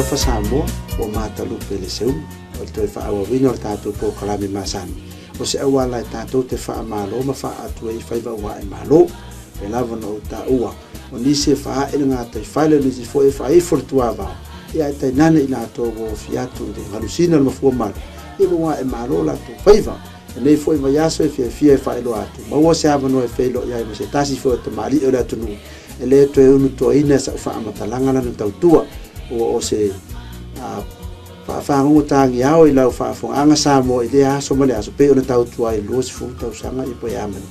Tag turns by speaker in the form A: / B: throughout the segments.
A: fa Samoa o matalu pele seu o te fa awa wino tātou po kalami masani o se awala tātou te fa malo ma fa atu e fa wa e malo e lava no ta ua o nisi fa e nga te fa le nisi fo e fa e fortua va ia te nane ina to o fiatu de halusina ma fu mal e wa e malo la to fa nei foi mai aso e fia fa elo atu ma wo se ava no e felo ia me se tasi fo te mali o la tunu e le to e unu to ina sa fa matalanga na tautua o se fa ngu tangi ao i lau fa fo anga Samoa i le aso male aso pe ona tautua i luos fu tau sanga i po yamen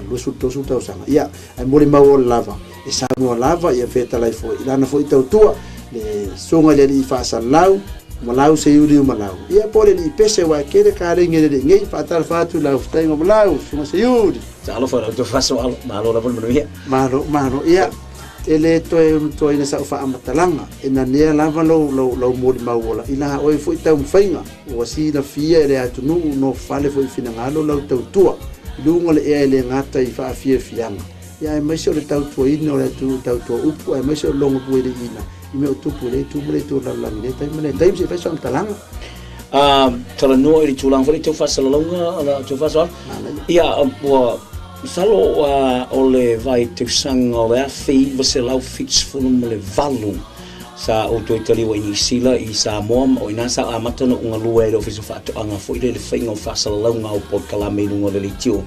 A: luos fu tau sanga ia ai mori mau lava e Samoa lava ia feta lai fo i lana fo i tautua le songa le i fa sa lau malau se yuri malau ia pole ni pese wa kere kare ngere ngai fatal fatu lau tengo malau suma se yuri
B: salo fa to faso malo la bol ia
A: malo ia ele to ina sa fa amatalanga ina nia lava lo mori mauola ina o foi tau fainga o si na fia ele atunu no fale foi fina ngalo lo tau tua lunga le ele ngata i fa fia fianga ia mai so le tau tua ino le tau tua upu ai mai so longo puere ina me o tupu le tu la ne tai se fa so amatalanga
B: tala no i tulang foi to fa salonga la to fa so ia o salo ole vai te sanga o afi você lau fits fulum le valu sa o to itali wa ni sila i Samoa o ina sa amata no nga lua e office fa to anga foi le fainga fa salonga o por kalame no le tio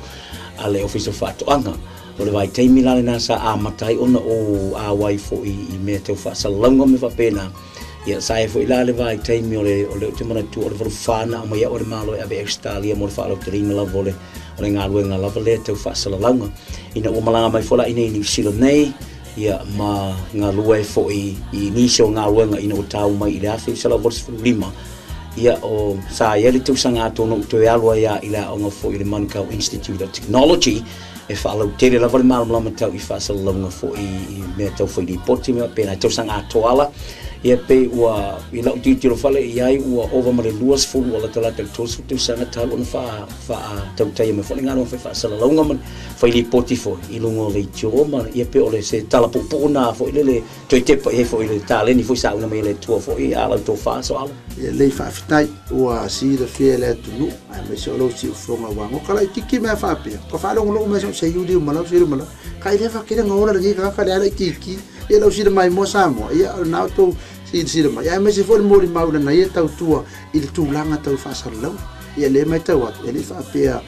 B: ale office fa to anga o le vai te milale na sa amata i ona o a wai fo i me te fa salonga me fa pena ia sa e fo ila le vai te mi ole te mana tu o le fana ma ia o le malo e ave extalia mo fa lo trina la vole o le ngā ruenga lava le tau whaasalalanga. Ina ua malanga mai whola ina i New Zealand nei, ia ma ngā lua e fo i nisi o ngā ruenga ina o tau mai i le awhi sala voris lima. Ia o sa ia le tausanga ato no uto e alua ia i la o ngā fo i le Manukau Institute of Technology e whaalau tere lava le malamlama tau i whaasalalanga fo i mea tau fo i li poti mea pēna tausanga ato ala. Ia pe ua i lau titiro fale i ai ua ova mare luas fulu ala tala tau tosu tau sanga talo na wha tau taia me whane ngāno whai whaasala launga man whai li poti fo i lungo le tio ma ia pe ole se tala pupuna fo i lele toi tepa i fo i le tāleni fo i sauna me le tua fo i ala tō whaaso ala.
A: Ia lei whaafitai ua si le fia le atunu ai me se olo si ufronga wango kala i tiki mea whaapea ka whaalongo loo me se yuri umalau se umalau ka i lewa kere ngora rangi ka kare ala i tiki ia lau si le mai mo Samoa ia nao tō si le mai ai me se fo le mori mauna na ia tau tua i le tūlanga tau whaasalau ia le mai tau atu ele whaapea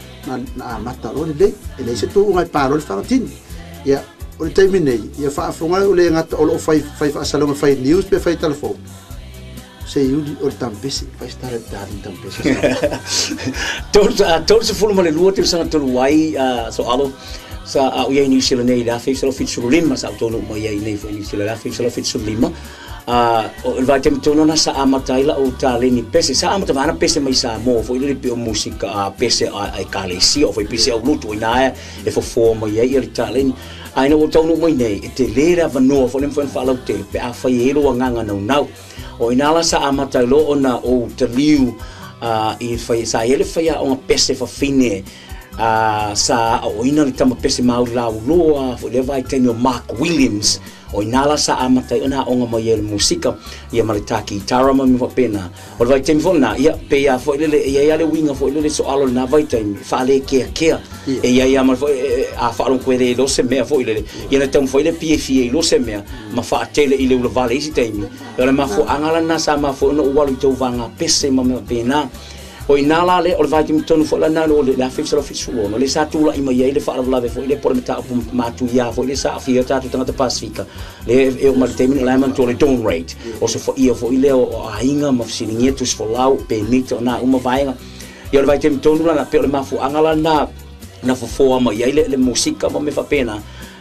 A: na matalo le ele se tō ungai paro le whaatini ia o le taimi nei ia whaafonga o le ngata o lo fai whaasalonga fai news pe fai telefone se yuri o tampesi fai stare tarin tampesi
B: tō se fulu male lua te sanga tolu wai so alo sa au ia New Zealand nei la fai salo fitsu lima sa autono mo ia nei New Zealand la fai salo fitsu lima o vai te tono na sa amatai la o taleni pese sa amata vana pese mai sa mo foi le pe musica pese ai kalesi o foi pese o luto ina e fo forma ia ia taleni ai no tono mo nei e te lera vano fo nem fa lo te pe a fai elo nganga no nau o ina la sa amatai lo ona o te liu i fai sa ele fai a pese fa fine sa o ina le tama pese mau la loa fo le vai te no Mark Williams o inala sa amata ona onga mo ye musika ia maritaki tarama mi pena o vai tem fona ia pe ia fo ile ia le winga fo ile so alo na vai tem fa le ke e ia ma fo a fa lo kwere lo se me fo ile ia tem fo ile pfa lo se me ma fa tele ile lo vale isi tem ora ma fo angala na sa ma fo no walu to vanga pese ma pena o inala le o vai tem tonu fo la na lo la fixa lo fixu no le sa tu la ima ia le fa la fo ile por meta ma tu ia fo ile sa fia ta tu tanga pasifika le e o mal termino la man to le don rate o se fo ia fo ile o ainga ma siningetus fo lau pe mito na uma vainga ia le vai tem tonu la pe le ma fo angala na fo fo ma ia le musika ma me fa pena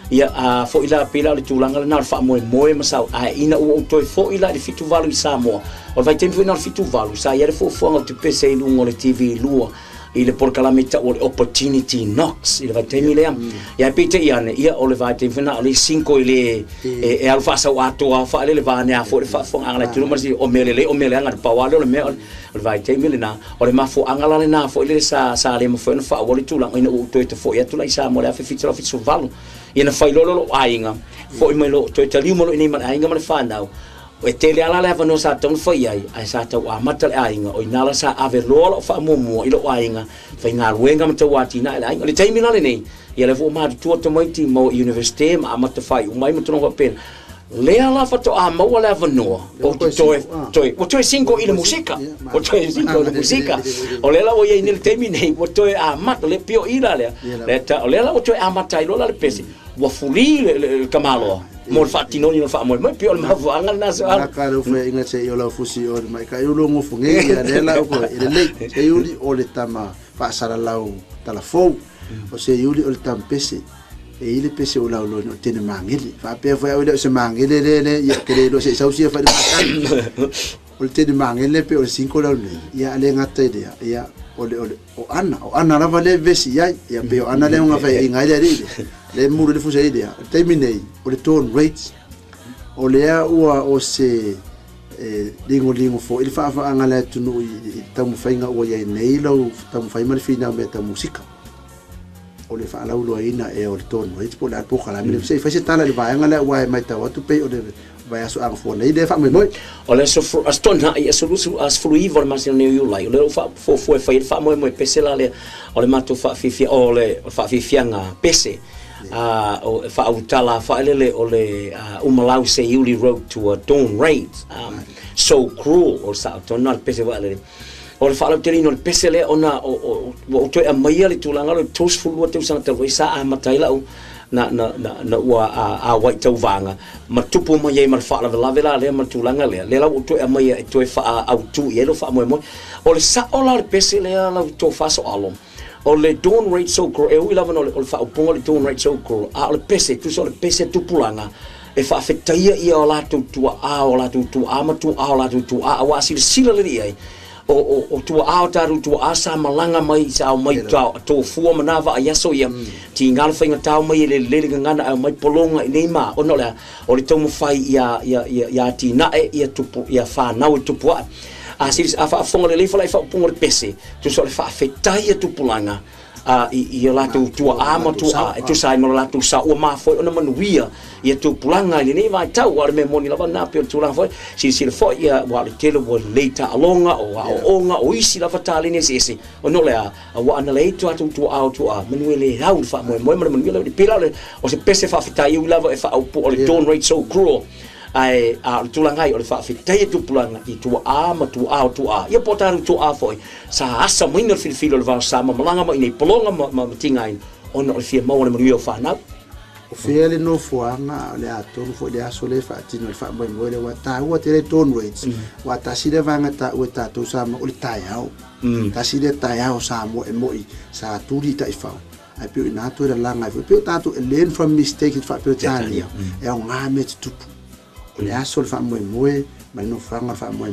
B: ia fo ila pela le tulanga na fa moe ma sa ina o to fo ila le fitu valu i Samoa o vai tempo na fitu valu sa ia le fo o te pese lungo le TV lua ile por calamita o opportunity knocks ile vai tempo le ia pete ia o le vai tempo na le 5 ile e alfa sa ato fa le va ne fo angala tu mas o mele anga pa walo le me o vai tempo le na o le mafo angala le na fo ile sa le mo fo fa o le tulanga ina o to fo ia tu la Samoa le fitu valu ina fai lolo ainga fo i mai lo to te liu mo ni man ainga man fa nau o te le ala le avano sa tonu fai ai sa tau a mata le ainga o inala sa ave lola o wha mua i lo ainga fai ngā ruenga mata wati na le ainga le taimi nale nei ia le fu ma tua to mai ti mo university ma mata fai umai mata no pen le ala fa to a mo le avano o toi singo i le musika o toi singo i le musika o le la o ia ni le taimi nei o toi a mata le pio ila le ta o le la o toi a mata i lola le pesi wa fuli le kamalo mo fatino ni fa mo pio ma vanga na so
A: ala ka lo fe inga se yo la fusi o mai ka yo lo ngo funge ya le la ko ile le se yuli o le tama fa sala lau tala fo o se yuli o le tam pese e ile pese o la lo no tene mangeli fa pe fa o le se mangeli le ya ke le lo se sa usi fa de o le tene mangeli pe o le 5 la ni ya le ngata ide ya o ana la vale vesi ya pe o ana le nga fa inga ile le muru le fusa idea terminei o le tone rates o le ua o se lingo fo il fa anga la tunu i tamu fainga o ia nei lo tamu fai mal fina me ta musika o le fa la ulo ina e o le tone rates po la po kala me se fa se tala le va anga la wa mai ta watu pe o le vai aso ang fo nei le fa me moi
B: o le so as ton ha e solusu as fluivo mas ne you lai o le fa fo fa moi pesela le o le matu fa fifia o le fa fifianga pese o fa utala fa lele o le umalau se yuli wrote to a dawn raid so cruel or sa to not pese va lele o le fa la terino le pese le ona o to a mai le tulanga le tos fulu te usanga te sa a mataila na wa a white to vanga ma tupu mai e ma fa la vela le ma tulanga le la o to a mai to fa au tu yelo fa mo o le sa o la pese le la to fa so alom o le dawn rate so cro e ui lava no le fa uponga le dawn rate so cro a le pese tu so le pese tu pulanga e fa afetaia ia o la tu a o la tu a ma tu a o la tu a wa sila le ai o tu a o taru tu a sa malanga mai sa mai to fu manava a yaso ia ti ngal fa nga tau mai le ngana mai polonga nei ma o no le o le tomu fai ia ti na e ia tu ia fa na o tu asis afa fonga le fa fa ponga pese tu so le fa fetai tu pulanga i la tu ama tu tu sai mo la tu sa o ma foi ona manuia ia tu pulanga ni vai tau wa me moni lava na pe tu la foi si fo ia wa le tele wa later alonga o onga o isi la fatali ni ese o no le a wa ana le tu a manuele hau fa mo manuele di pila le o se pese fa fetai u lava e fa o le dawn rate so cruel ai tulangai o le fa fitai tu pulanga i tu a ma tu a ia potaru tu a foi sa asa mo no filo le va sa ma malanga mo nei polonga ma tingai ono le fia mo le mo fa na
A: o fele no fuanga le ato fo le aso le fa tino le fa mo le wa ta wa te tone rates wa ta si le vanga ta o ta tu sa mo le tai au ta si le tai au sa mo e mo sa tu ri tai fa ai pe na tu le langa pe ta tu learn from mistakes fa pe tani e o nga me tu le aso le fa mo ma no fanga fa mo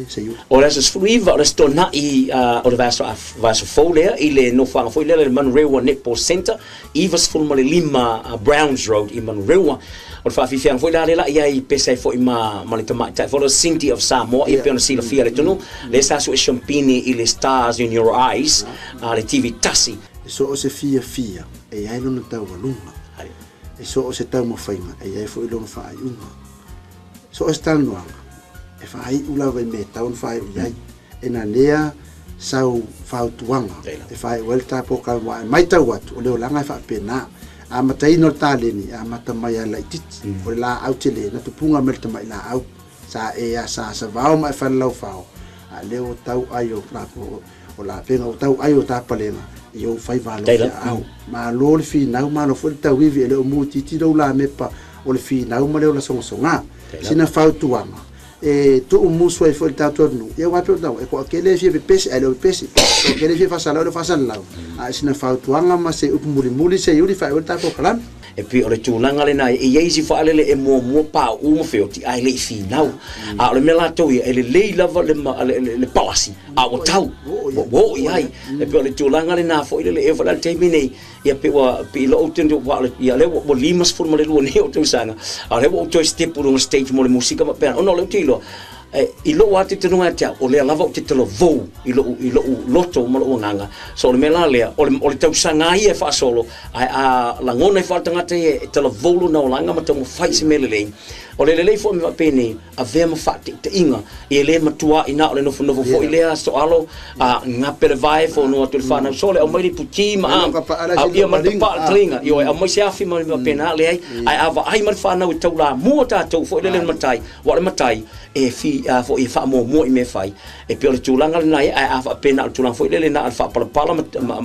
A: se yu
B: o le se sfuiva le sto na i o le vaso folia i le no fanga foi le Manrewa Netball Center i vas ful mo le lima Browns Road i Manrewa o le fa fifiang foi la i pesa foi ma le tamata for the city of Samoa i pe ona sila fia le tonu le sa su champagne i le stars in your eyes le TV tasi
A: so o se fia e ai no tau lunga e so o se tau mo faima e ai foi lo fa unga so estal noanga e fai ula ve me taun fai ai ena lea sau fautuanga e fai welta po ka mai tau atu o le langa fa pena a matai no taleni a mata mai ala tit o la autele na tupunga melta mai la au sa e sa vao mai fa lau fao a leo tau ayo la o la pena o tau ayo ta palena io fai valo au ma lo le fi na ma lo fu tau vivi le muti ti do la mepa o le fi na ma le la songa sina fautuanga e tu muso e foi tato no e wa pe e ko aquele fie pese ele pese o aquele fie fa sala a sina fautuanga ma se upumuli se yuri fa o tato kalam
B: e pi o le tūlanga le nai e eisi fa alele e mua pa uma feoti ai le finau a le mela to e le lava le palasi a o tau wo ai e pi o le tūlanga le na fo ile le e fa le termine ia pe wa pi lo tendo wa ia le wo limas for mo le lu ne o tu sanga a le wo to step por un stage mo le música ma pe no le tilo I lo ate te nunga te o le lava o te telo vou i lo loto mo lo nganga so le mela le o le tau sanga ia fa solo ai a la ngona i fa tanga te telo vou na langa ma tamo fai se mele le o le le fo me pene a ve ma fa te inga e le matua ina o le no fo fo ile so alo a nga per vai fo no to fa na so le o mai puti ma a ia ma te pa tringa io a mai se afi ma pena le ai ava ai ma fa na o tau la mo ta tau fo le matai wa le matai e fi fo i fa mo i me fai e pe o tulanga nai a fa pena tulanga fo ile na fa pala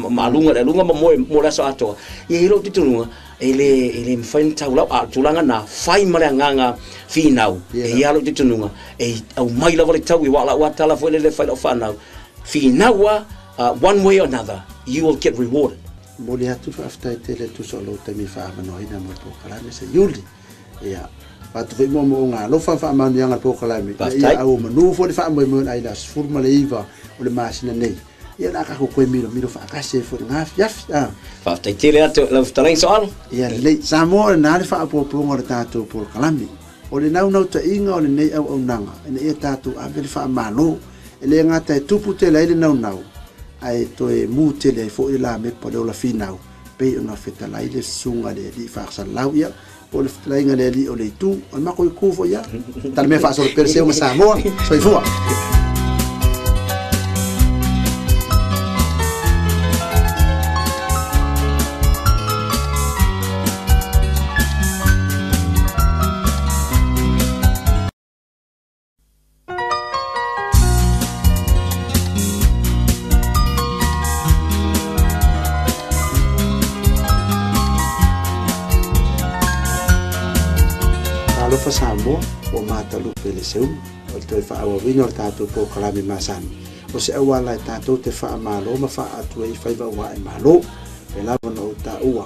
B: ma lunga le lunga mo la so ato e lo titulunga ele mfain taula a tulanga na fai mare nganga fi nau e ia lo titulunga e au mai la vale tau i wala wa tala fo ile fai lo fa nau fi nau one way or another you will get rewarded
A: mo le atu fa afta tele tu solo te mi fa no ina mo to kala me se yuli ia pat ve mo nga lo fa ma nga po kala me ia au manu fo le fa mo ai la furma le iva o le masina nei ia la ka ko miro fa ka se fo nga fiaf
B: fa te tele atu la ftaling soal
A: ia le sa mo na le fa po ngor tatu por kala me o le nau ta inga o le nei au nanga ina ia tatu a ve fa malo ele nga ta tupu te le nau ai to e mu te le fo ila me po le finau pe ona feta la ile sunga le di fa sa lau ia o le flainga le li o le tu o ma ko ku fo ia tal me fa so per se o sa mo so i fo Samo o matalu pele seu o te fa o vino tato po kalami masani o se awala tato te fa malo ma fa atu e fa wa e malo e lava no ta ua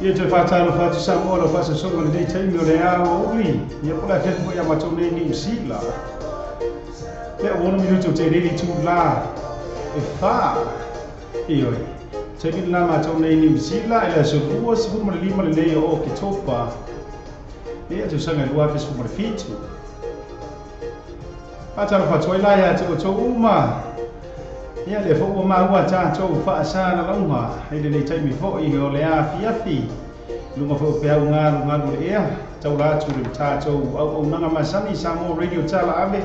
C: Ia te whātalo whātu sa ora whasa songa le taimi o le ao uli. Ia pula te po ia matou nei ni msila. Lea wana minuto te riri tu la. E wha. Ioi. Te ki la matou nei ni msila. Ia so rua si puma le lima le leo o ki topa. Ia te sanga lua te suma le fitu. Patalo fatoi la ya te o uma. Ia le fo o ma ua tātou whaasana launga. Hei le taimi fo I o le a fiafi. Lunga fo pe au ngā le ea. Tau rātu le tātou au nanga masani Samoa Radio tala ave.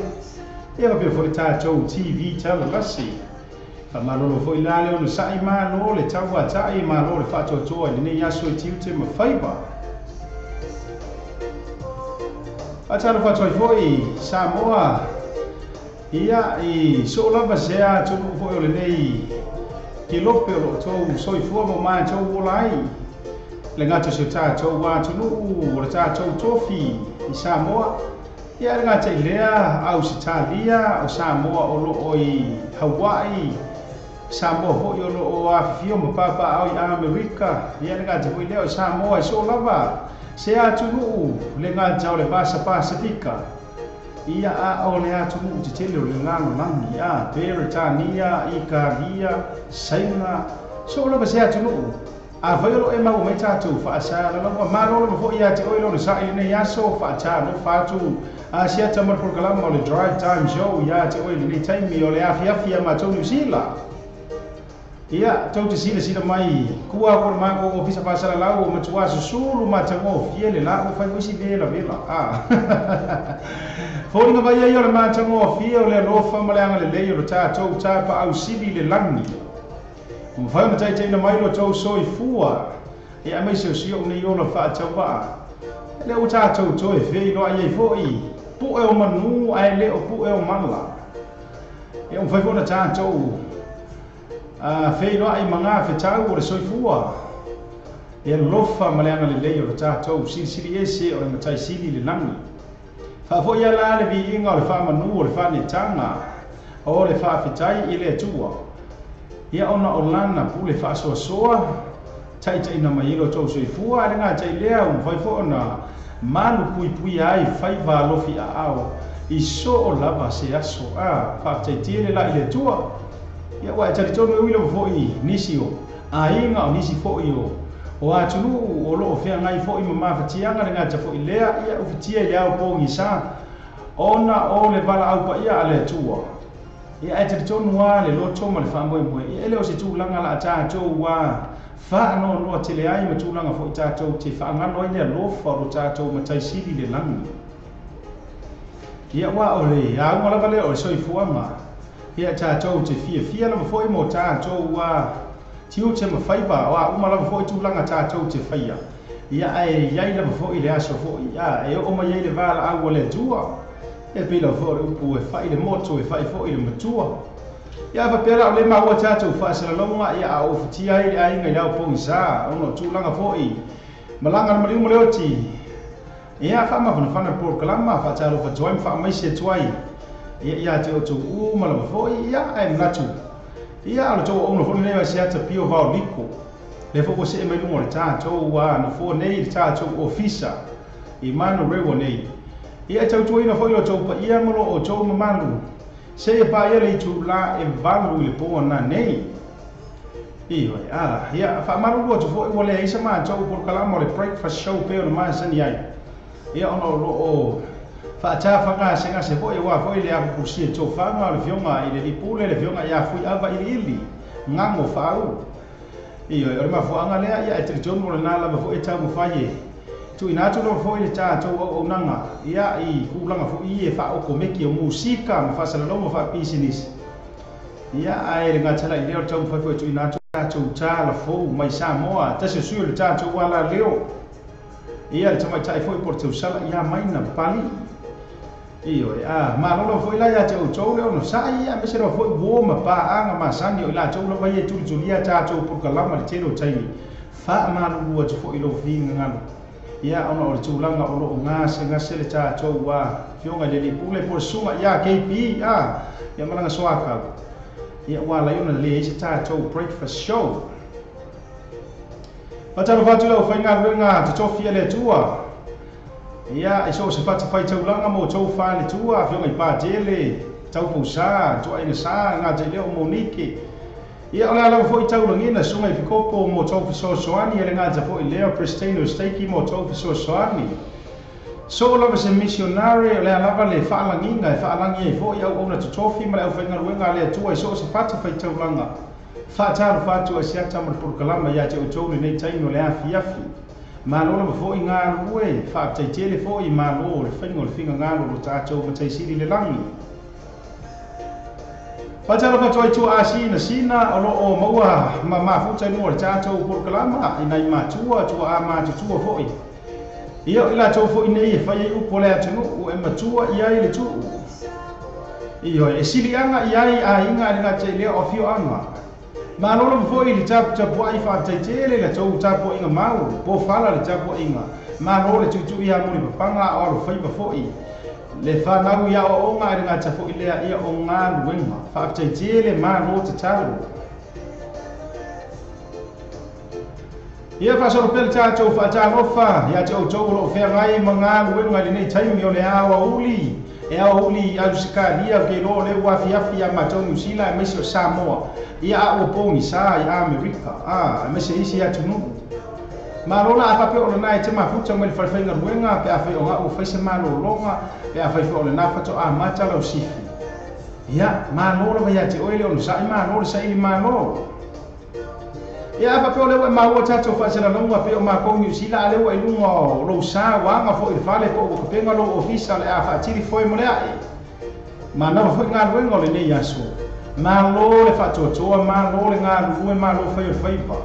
C: Ia pe fo le tātou TV tala lasi. Ka malolo fo I lale o le sai malo le tau a tai malo le whatotoa le ne yaso I tiu te mawhaiba. Atara fatoi fo I Samoa. Ia I so lava sea tunu fo o le nei ki lope o tau soifua mo mai tau olai le ngata se tātou wā tunu o le tātou tofi I Samoa. Ia le ngata I lea Ausitalia o Samoa o lo I Hawaii. Samoa fo I o lo o awhio mo papa au I Amerika. Ia le ngata fo I lea o Samoa I so lava sea tunu le ngata o le Basa Pasifika. Ia a o le atu mu te tele o le ngano nangi a Peretania, Ikaria, Saina. So o lava se atu nuu. A whaiolo e mau mei tātou whaasara lawa. Marolo ma fo I ate oilo le sa I ne yaso whaataro whaatu. A si ata mar prokalama o le Drive Time Show I ate oilo le taimi o le awhiawhia ma tau New Zealand. Ia tau te sila mai kua ko le mako o fisa pasara lau o matua susuru ma tango fiele la o fai wisi vela. Fōringa vai ai o le mātango o fia o le alofa maleanga le lei o le tātou tāpa au sili le langi. O whai matai teina mai lo tau soi fua. E a meise o sio nei o la whaatau waa. Le o tātou toi whei loa iei fōi. Pu e o manu ai le o pu e o mala. E o whai fōna tātou. Whei loa I manga whetau o le soi fua. E alofa maleanga le lei o le tātou. Sili ese o le matai sili le langi. Fa'afo ia la le viinga o le whamanu o le whanetanga o le whawhitai I le atua. Ia ona o lana pu le whaasoasoa taitaina mai ilo tau soifua e ngā tai lea whaifo ona manu pui ai whaiva lofi a ao I so o lava se aso a whawhitai le la I le atua. Ia wa e taritonu e uilo fo I nisi o a inga o nisi fo I o atunu o lo fea ngai fo I mama fatianga le ngata fo I lea ia ufitia I au pongi sa ona o le bala au pa ia ale tua ia e te tonu wa le lo toma le famoe moe ia ele o se tūlanga la tātou wa fa no no te le ai ma tūlanga fo I tātou te fa ngano I le lofa o tātou matai sili le langi ia wa o le au malava le o soifua ma ia tātou te fia lama fo I mo tātou wa tiu te mawhaiba wa umalawa fo I tūlanga tātou te whaia. Ia ai iai lama fo I le aso fo I ia e o mai le vala au le tua. E pila fo I upu e whai le moto e whai fo I le matua. Ia pa pera o le maua tātou whaasala longa ia a ofitia I le ainga I lau pongi sa. Ono tūlanga fo I malanga na mariumu leoti. Ia wha mawhana por kalama whaataro whatuaim wha maise tuai. Ia te o tu umalawa fo I ia ai mnatu. Ia ala tau ona fo nei se ata pio vao liko. Le fo se mai lungo le tātou wa na fo nei le tātou ofisa I manu rewa nei. Ia tau tuina fo ilo tau pa ia molo o tau mamanu. Se e pa ia le tu la e valu le po na nei. Ia ia fa maru lo tu fo I le isa ma tau por kalamo le breakfast show pe ona ma sani ai. Ia ona lo o fa ta fa nga se nga se fo I wa fo I le a kursi to fa nga le fionga I le pule le fionga ia fui ava I ili ngango fa u Ia o ma fo anga le ia e te tonu le na la fo I ta mo faye tu ina tu lo fo I ta to o nanga ia I kulanga fo I e fa o ko meki o musika ma fa sala lo mo fa business ia ai le ngata I le tau fa fo tu ina tu ta la fo mai Samoa ta se su le ta to wala leo ia le tama tai fo I porto sala ia mai na pali Iyo ma lo foi la ya te o tau le no sai ia me se ro foi bo ma pa anga ma sani o la tau lo vai tu julia ta tau por kalama le tero tai fa ma lu o foi lo vinga ngalo ia ona o tu langa o lo nga se le ta tau wa fionga le pule por suma ia KP ia malanga soaka ia wala yona le se ta tau breakfast show patalo fatu lo foi nga te tofia le tua Ia e so se fata fai taulanga mo tau fa le tua fionga I pa tele tau pousa to ai sa nga te leo Monique ia ala ala fo I taulangina sunga I pikopo mo tau fiso soani ele nga te fo I leo Pristino Steaky mo tau fiso soani so lava se missionary o le lava le fa'alagiga e fa'alagi ai fo'i au ona totofi ma le aufaigaluega le atua i so o se fata faitaulaga fa'atalo fatu asiata ma le polokalama iā te outou lenei taimi o le afiafi malo lava fo'i galue fa'ataitiele fo'i malo o le faiga o le figagalo lo tatou ma taisili le lagi fa'atalo fatu ai tua'asina sina o lo'o maua ma mafutainua o le tatou polokalama inai matua tua'a matutua fo'i ia o latou fo'i nei e fai ai upu le atunu'u e matua i ai le tu'u io e sili'aga i ai aiga le gata'ilea o afio'aga malolo fo'i le tapua'i fa'ataitele le tou tapua'iga mau pofala le tapua'iga malo le tutu'i ia muli papaga o alofaiva fo'i le fanau ia o'oga e le gata fo'i lea ia o galuega fa'ataitele malo tatalu ia fa'asolopele tatou fa'atalofa ia te outou lo'o feagai ma galuega i lenei taimi o le aoauli e aouli i ausikalia ke lo le uafiafi a matou niusila e maisi o Samoa ia a'ua poni sa i Amerika e maisi isi atu nu'u malona a fape o lana e te mafuta ma le falafaigaluega pe a fai o ga'u faisa malologa pe a fai fo o le nafa to'a mata lau sifi ia malo lava ia te oe le ono sa'i malo le sa'i malo ia apa pe o le ua maua tatou fa'asalalauga pe o makou niusila a le ua i luga o lou sa uaga fo'i le fale po ua kapega lou ofisa le a fa'atili foi mo le a'i manava fo'i galuega o lenei aso malo le fa'atoatoa malo le galulue malo fai o le faiva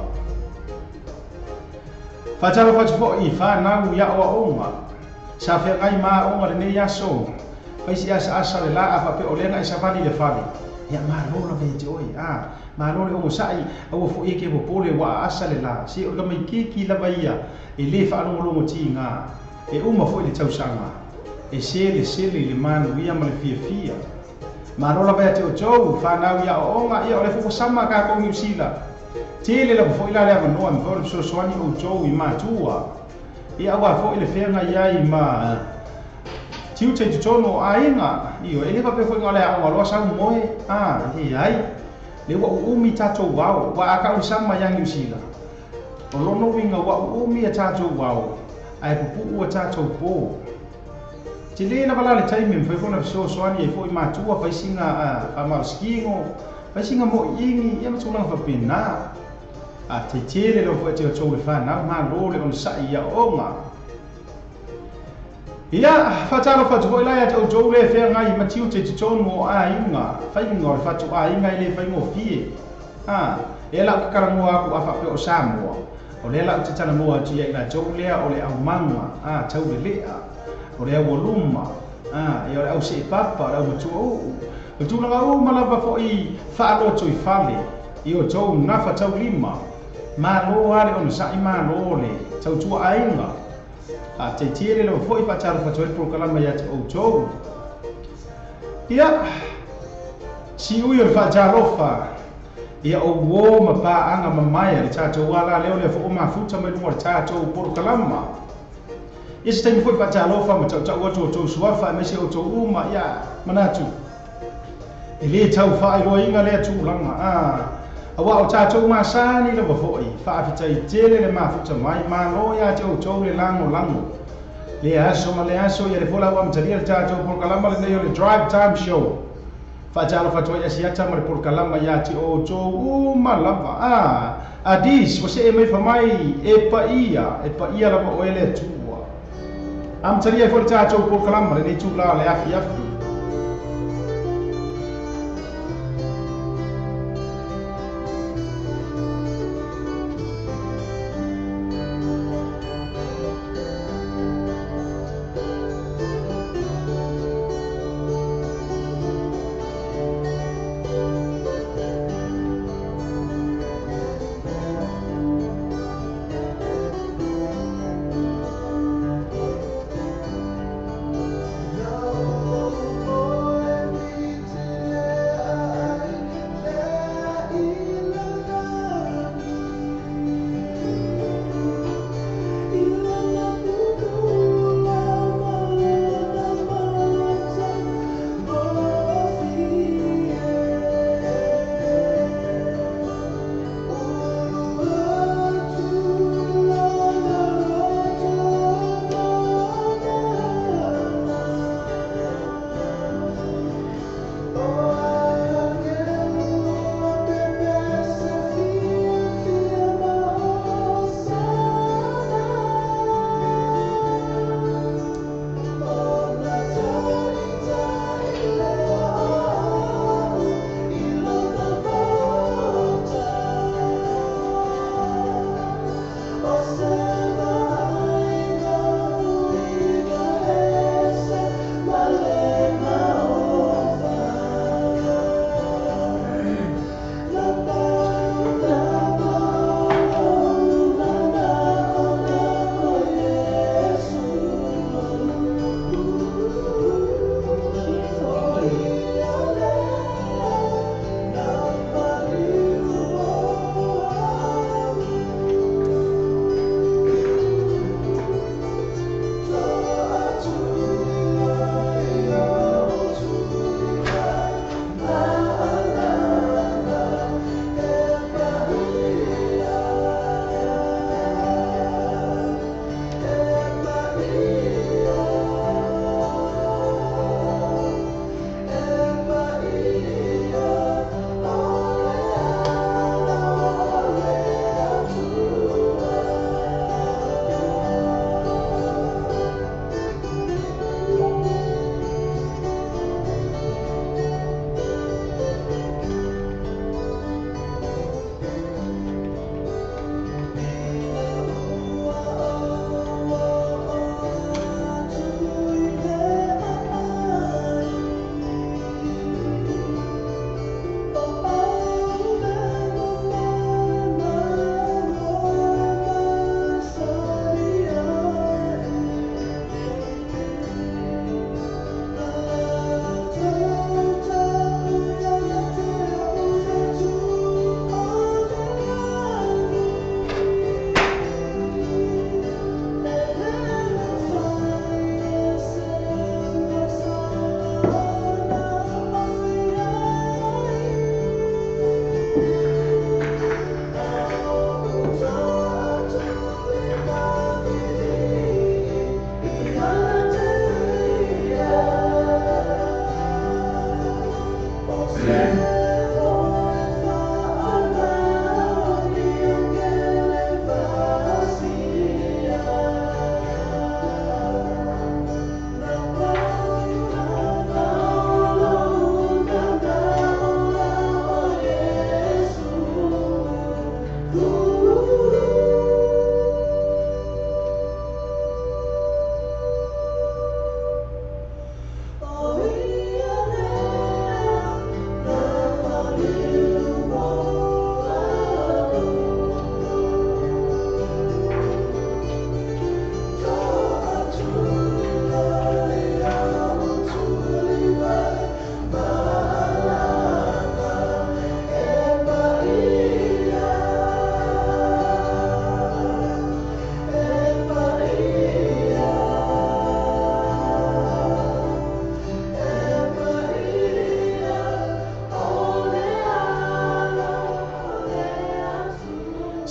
C: fa'atalo fatu fo'i fanau ia o a'oga sa feagai ma'oga lenei aso faisi asa le la apa pe o lega i savali le fale ia malo lava ia te oe malo le osa'i aua fo'i ke popole ua asa le la se o le kamaikiki lava ia e lē fa'alogologo tiga e uma fo'i le tausaga e sele i le manuia ma le fiafia malo lava ia te outou fanau ia o'oga ia o le fofosama kakou niusila tele lava fo'i la le avanoa me fa'o le fesoasoani outou i matua ia ua fo'i le feagai ai ma tiu te tutono aiga io e le pape foi ngale a ngalo sa moe e ai le wa umi tato wao wa aka usama yang usila o lono winga wa umi tato wao ai pupu wa tato po te le na bala le taimi foi fona so soani e foi matua fai singa a malskingo fai singa mo ingi ia matula fa pena a te tele lo foi te to le fa na ma lo le on sa ia onga ia fatalo fatu foi la te outou le feagai ma tiu te tonu o aiga faiga o le fatu aiga i le faigofie e lau kakaramoa aku afa pe o Samoa o le lau te talanoa tia i latou lea o le aumaga taulelea o le aualuma e o le au se'ipapa o le aumatua'u'u o tulaga uma lava fo'i fa'aloto i fale i o tou nafa taulima malo a le ona sa'i malo le tautua'aiga te tiere lo foi fatalo fatu el polokalama ia te outou ia si ui o le fa'atalofa ia o uō ma pa'aga mamaia le tatou ala leo le fo'o mafuta mai lua le tatou polokalama ia se taimi foi fa'atalofa ma ta'uta'u atu outou suafa e maisi outou uma ia manatu e lē taufa'ailoaiga lea tu'ulaga awa o tatou masani lava fo'i fa'afitaitele le mafuta mai malo ia te outou le lago le aso ma le aso ia le fola ua matalia le tatou polokalama lenei o le drive time show fa'atalo fatu ai asiata ma le polokalama ia te outou uma lava adis ua se'e mai famai e pa'ia lava o ele atua a matalia ai fo'i le tatou polokalama lenei tula le afiafi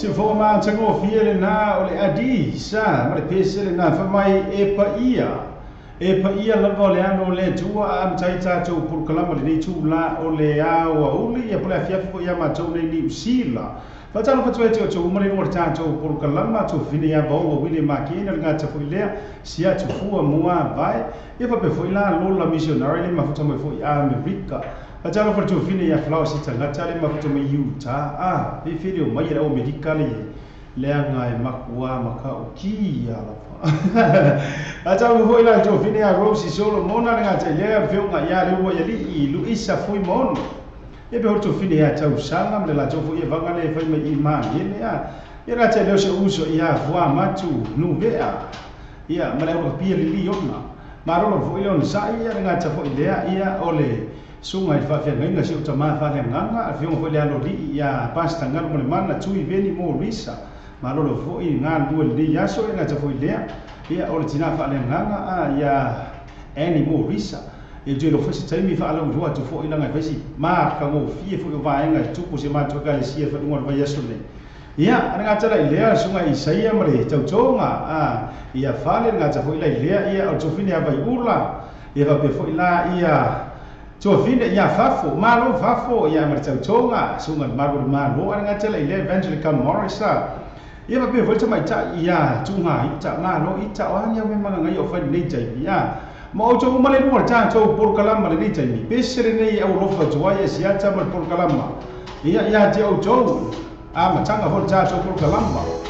C: Si fo ma tango fiele na ole adi sa ma le pese na fa mai e pa ia la vole ano le tua am taita to por kalama le tu la ole a o uli e pole afia fo ia ma to le ni sila fa talo fa to to mo le no ta to por kalama to fini ya bo wili makina nga ta fo le sia to fu mua vai e fa pe fo la lo la missionary le ma fo mo fo ya America fa talo fa to fini ya flau si tanga tale ma fo mo Utah e video mai era o medical le nga e makua maka o ki ya la Ata mo foi la jo fini a Rose solo mona nga te le fio nga ya le wo ya li lu isa foi mon e be orto fini a tau sanga me la jo foi e vanga le foi me iman ye ya era te le so uso ia voa matu nu vea ia ma le o pia li ona ma ro foi on sa ia nga te foi ia ole sunga i fa fe nga si o tama fa le nga fio foi le alo li ia pasta nga mo le mana tu i veni mo risa ma lo fo i nga due le ya so nga te foi lea ia original fa le nga ia animo risa e je lo fosi taimi fa ala ua tu fo ila nga fesi ma ka mo fie fo va nga tu ko se ma to ka le sia fa ngor va yeso le ia nga tala lea sunga i saia mare tau tonga ia fa le nga te fo ila lea ia o to fini ava ula ia va pe fo ila ia to fini ia fafo ma lo fafo ia mare tau tonga sunga ma lo nga tala ile evangelical morisa ia va pe volta mai ta ia tunga ita ma no ita o nya me manga ngai o fa nei tai ia ma o to male mo ta to por kalama le nei tai ni pesere nei au rofa to ia sia ta mal por kalama ia te o to ma tanga volta to por kalama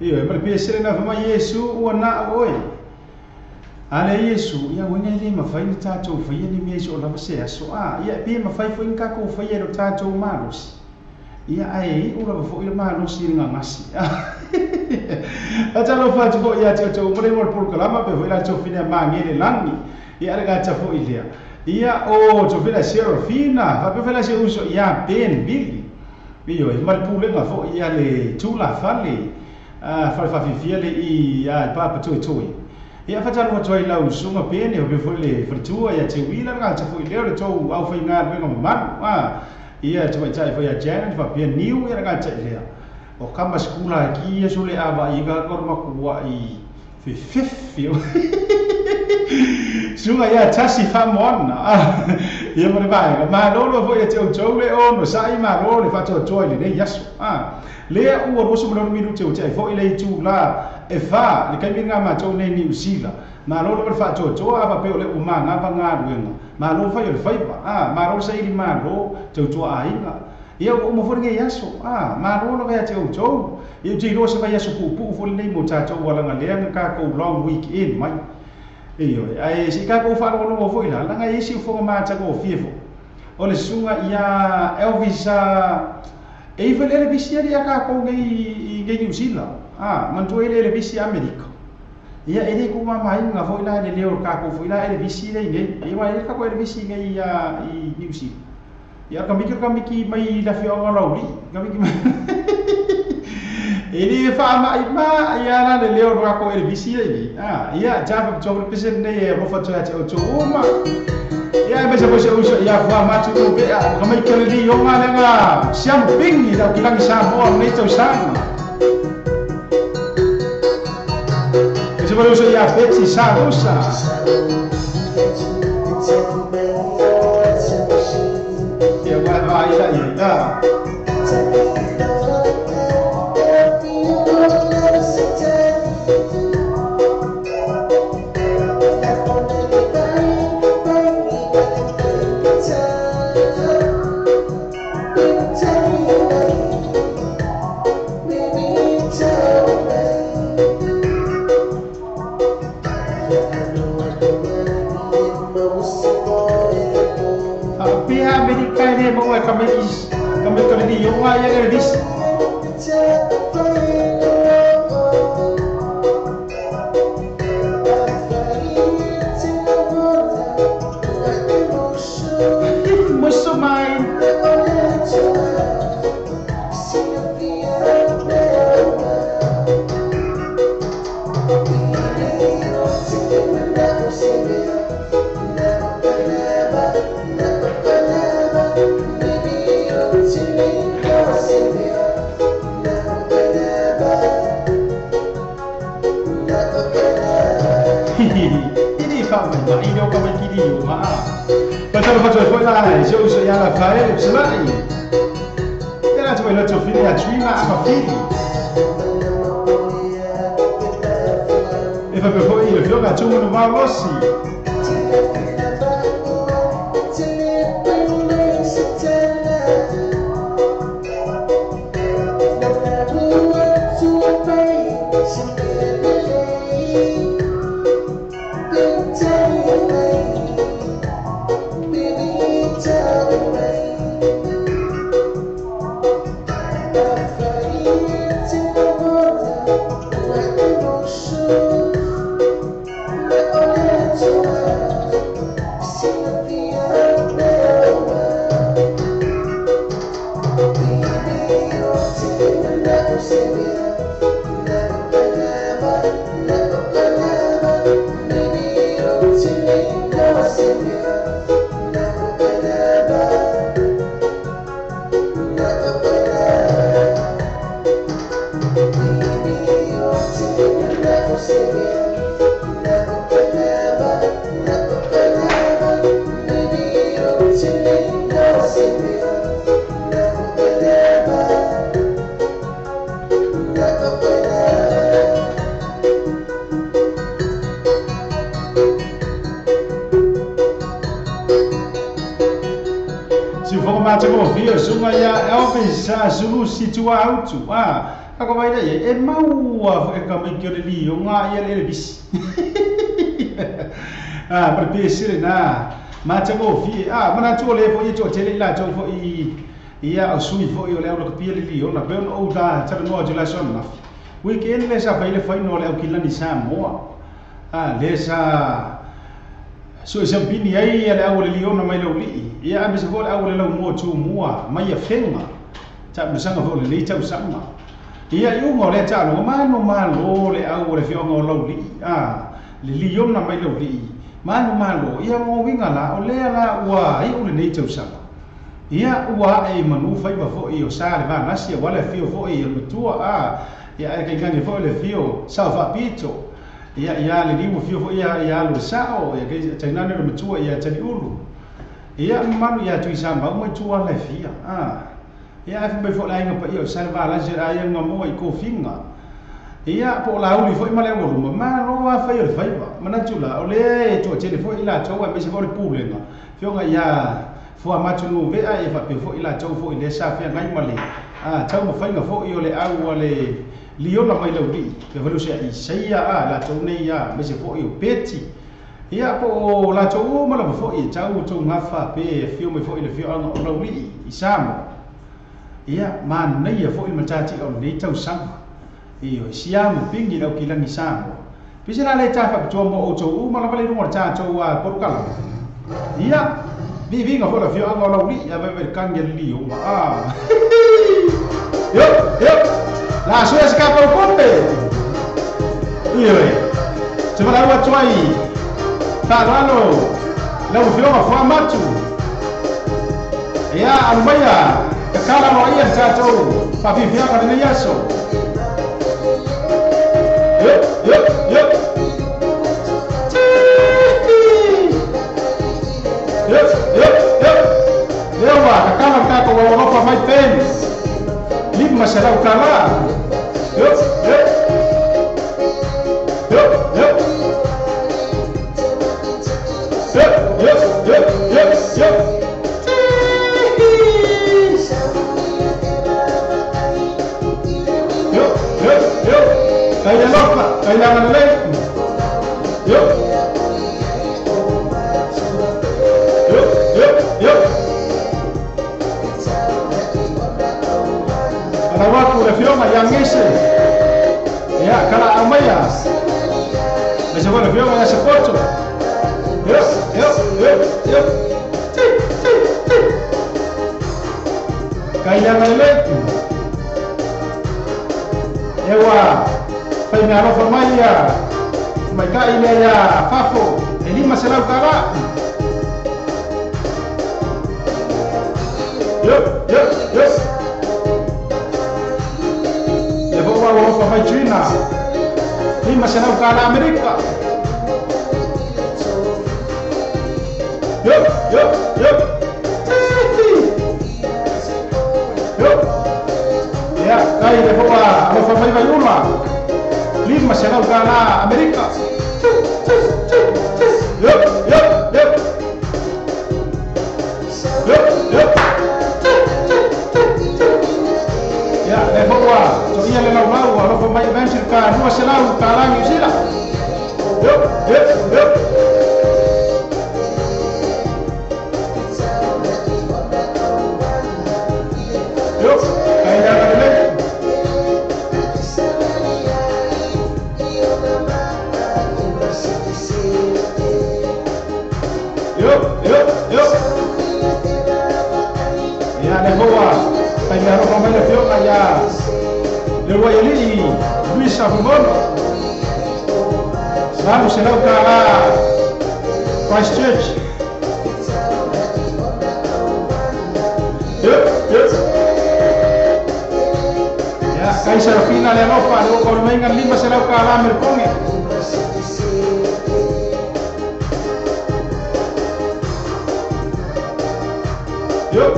C: Iyo mar pe sele na fama Yesu o na oi ale Yesu ia wenga ile mafai ni tato fai ni meso la se aso ia pe mafai fo inka ko fai no tato malos ia ai ula fo ile malos nga ngasi ata lo fa ko ia to mo le por kalama pe fo ila to fina ma ngene langi ia ga ta fo ile ia o to fina serafina fa pe fina se uso ia ben bili iyo mal pule nga fo ia le tula fale fa fifia le i pa pa toi ia fatalo toi lau sunga pene o befo le fritua ia te wila nga te foi leo le tou au foi nga venga man ia te vai tai foi a Janet fa pia niu ia nga te lea o kama skula ki ia sole ava i ga korma kuwa i fifi sunga ia tasi famona ia mo le vai ma lolo foi te o le o no sai ma lolo fa toi le nei yaso lea ua roso mo minu te o te foi le tu la e fa le kai minga ma tau nei ni usila ma lo le fa to ava pe le uma nga va nga ruenga ma lo fa yo fa ma lo sai di ma lo to ainga ia o mo forge yaso ma lo va te o to ia te ro se va yaso pu fo nei mo ta to wala nga le ka ko long weekend mai iyo ai si ka ko fa lo mo fo ila la nga isi fo ma ta ko fiefo o le sunga ia Elvis e fa le bisia dia ka ko ngai New Zealand mantu ele bisi Amerika ia ele ko mai nga foi la le leo ka ko foi la ele bisi le ngai ia ele ka ko ele bisi ngai i New Zealand ia ka miki mai la fio nga lauri ka miki ele fa mai ma ia la le leo ka ko ele bisi le ia java cho pesen ne mo fa cho ma ia me se pose uso ia fa ma tu be ka mai ka le yo nga nga siam ping da kilang sa mo nei to sa se vuole usare a pezzi sa rossa e guarda kami kali di yung ay yang edis musuh main Betul foi lá, eu sou ela cai, sei ela tu ela tu filha a trima a filha. E vai por aí, eu jogo a tu no valossi. Se for uma temovia, suma ya Elvis, sulu situa auto, Ako mai dai e mau e ka mai ke li o nga ia le bis. Per piacere na ma tamo fi mana tu le fo i to tele la to fo i ia o sui fo i o le o ka pia li o na be o da tara no jula son na weekend le sa faile fai no le o kilani sa mo le sa so se bini ai le o le li o na mai lo li ia me se fo le o le lo mo tu mo mai ia fenga ta me sanga fo le ta usanga ia i mo le ta no ma lo le o le fio ngo lo li le li o na mai lo li malo ia mo winga la o le la wa i o le nei tau sanga ia ua e manu fai ba fo i o sa le va nasi wala fio fo i o tua ia e kai fo le fio sa fa pito ia le limu fio fo ia lo sa o ia kai taina le matua ia tani ulu ia manu ia tui sa ma mo tua le fia ia e fo la inga pa i o sa va la jera ia ngamo i ko finga ia po la uli foi male mo ma no wa fai le fai ba mana tula o le to tele foi ila to wa me se foi pulenga fionga ia fo amatu no ve ai fa pe foi ila to foi le sa fe ngai male tau mo fai nga foi o le au le liona mai lo di pe velu se i seia la to nei ia me se foi o peti ia po la to ma lo foi tau to ngafa pe fio me foi le fio anga o lo li i samo ia ma nei foi ma tati o nei tau sama io siamo pingi lo ki langi samo pisina le tafa to mo o to ma la vale no ta to wa porukala ia vivi nga fora fio anga lo li ya ve kan gel li o yo la so es capo ponte io se va la tuai ta ralo la fio ma fa matu ia almaya kala mo ia ta to pa fi fia ka ne yaso Yep. Lewa, kakala kako wawaropa mai pen. Lima serau kala. Yep. Kailangan late. Yup. Kalau aku review yang ngisi. Ya, kalau amaya. Macam mana review yang support tu? Yup. Kailangan late. Ewa. Pai na rofa mai ya mai ka ile ya fafo elima selau kara yup ya bawa rofa mai China lima selau kara Amerika yup ya kai ya bawa rofa mai Bayuma lima serau kana Amerika. Yup. Ya, bawa. So iya le lau alo pemai bensin ka dua selau ka New Zealand. Yup. Kaya ada ya le boa kaya ro mai le fio kaya le wa yeli Luis Abumon vamos selau kala Christchurch ya kai Serafina le ropa le ko mai ngan lima selau kala Merkonge Yup.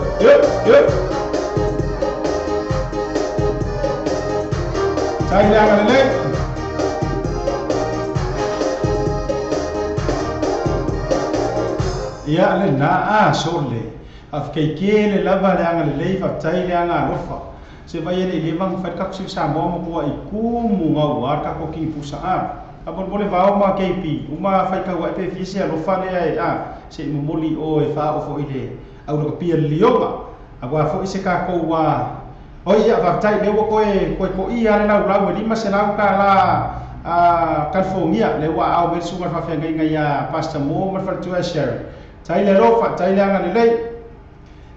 C: Saya jangan lelek. Ya le na sole. Afkai kele lava le anga le leifa tai le anga rofa. se vai ele levang fai ka ku sa mo mo i ku mu ngau ka ko ki pusa apa boleh vau ma KP uma fai ka wa pe fisi lo fale ai se mo moli o e fa o fo ile au lo pia lioma agora fo ise ka ko wa o ia va tai le ko e ko ia le na ula we lima se na ka la California le wa au be sugar fa fa ngai ya pasta mo ma fa tu share tai le ro fa tai le anga le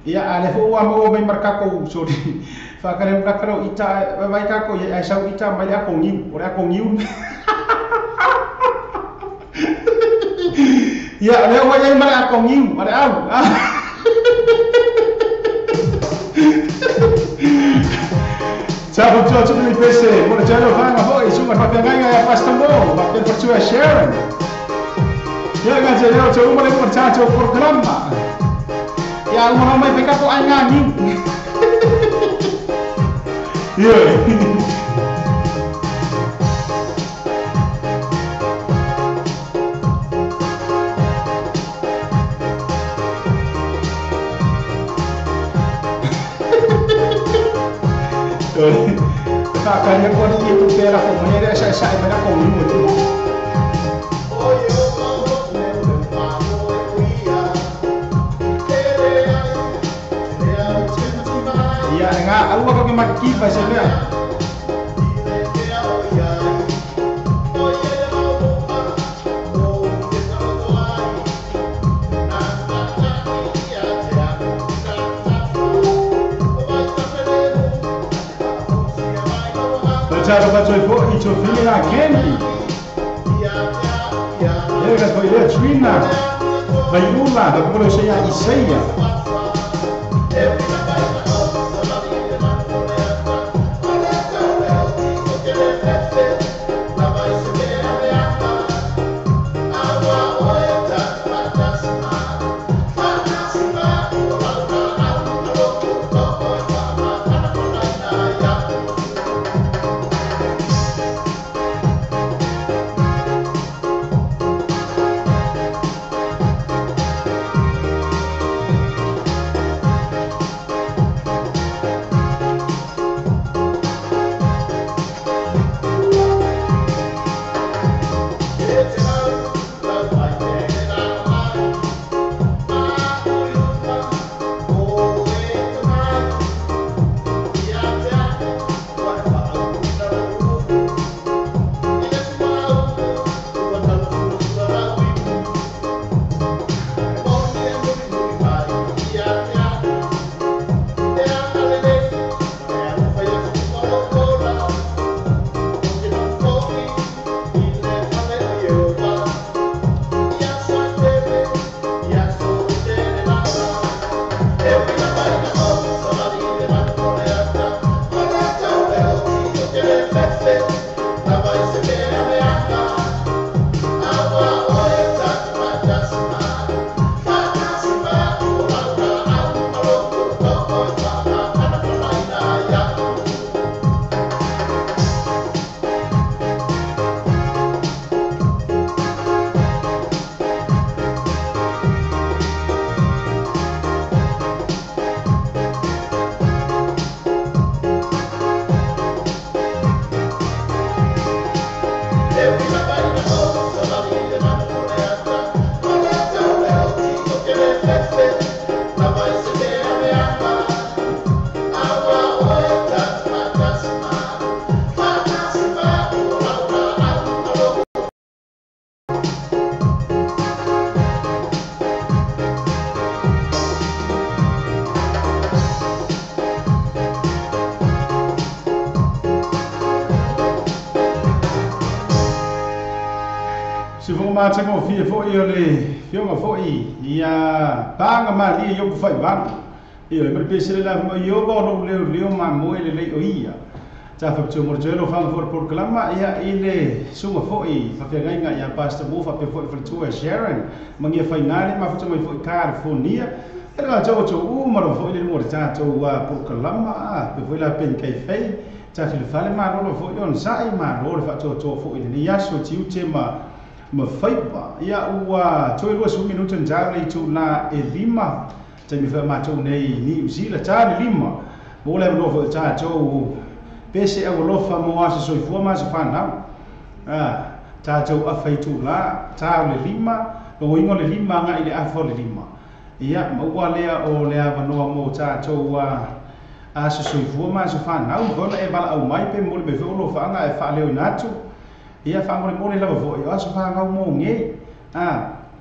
C: ia ale fo wa mo me marka ko so di fa ka le ka ro ita vai ka ko ai sa ita mai a ko ngiu ora ko ngiu ia le wa ai mai a ko ngiu ale au Sabe o que eu pensei? Quando já não vai, mas isso mas vai ganhar pasta bom, vai ter para sua share. Ya kan saya coba mulai percaya programa. Ya mau mai pekat kok ngani. Ya. Tak kaya kau ni itu pera kau mana ada saya mana kau ni mesti. Ya, enggak, aku pakai maki pasal dia. Cara baca itu filmnya Candy. Dia kan boleh Trina, Bayula, dan boleh saya Isaiah. Macam fia foi ele, filma foi ia banga mali eu foi van. Eu me pensei lá como eu vou leu mamô ele leu ia. Já foi o morjelo fang for programa ia ele suma foi para pegar ia pasta boa para foi tua Sharon mangia foi nada mas foi foi California. Era já o maro foi ele morja o programa foi lá pen kai fei já ele fala mas não foi on sai mas não foi ele ia so tiu tema ma faipa ia ua toi lua su minuto njau nei tu na e lima te mi fa ma tu nei New Zealand ta lima mo le no fo ta cho pese e lo fa mo asa so fu ma sa fa na ta cho a fai tu la ta le lima lo ingo le lima nga ile a fo le lima ia mo wa le o le ava no mo ta cho wa asa so fu ma sa fa na o le e bala au mai pe mo le be lo fa nga e fa le na tu ia fa mo le la vo yo asa fa nga mo nge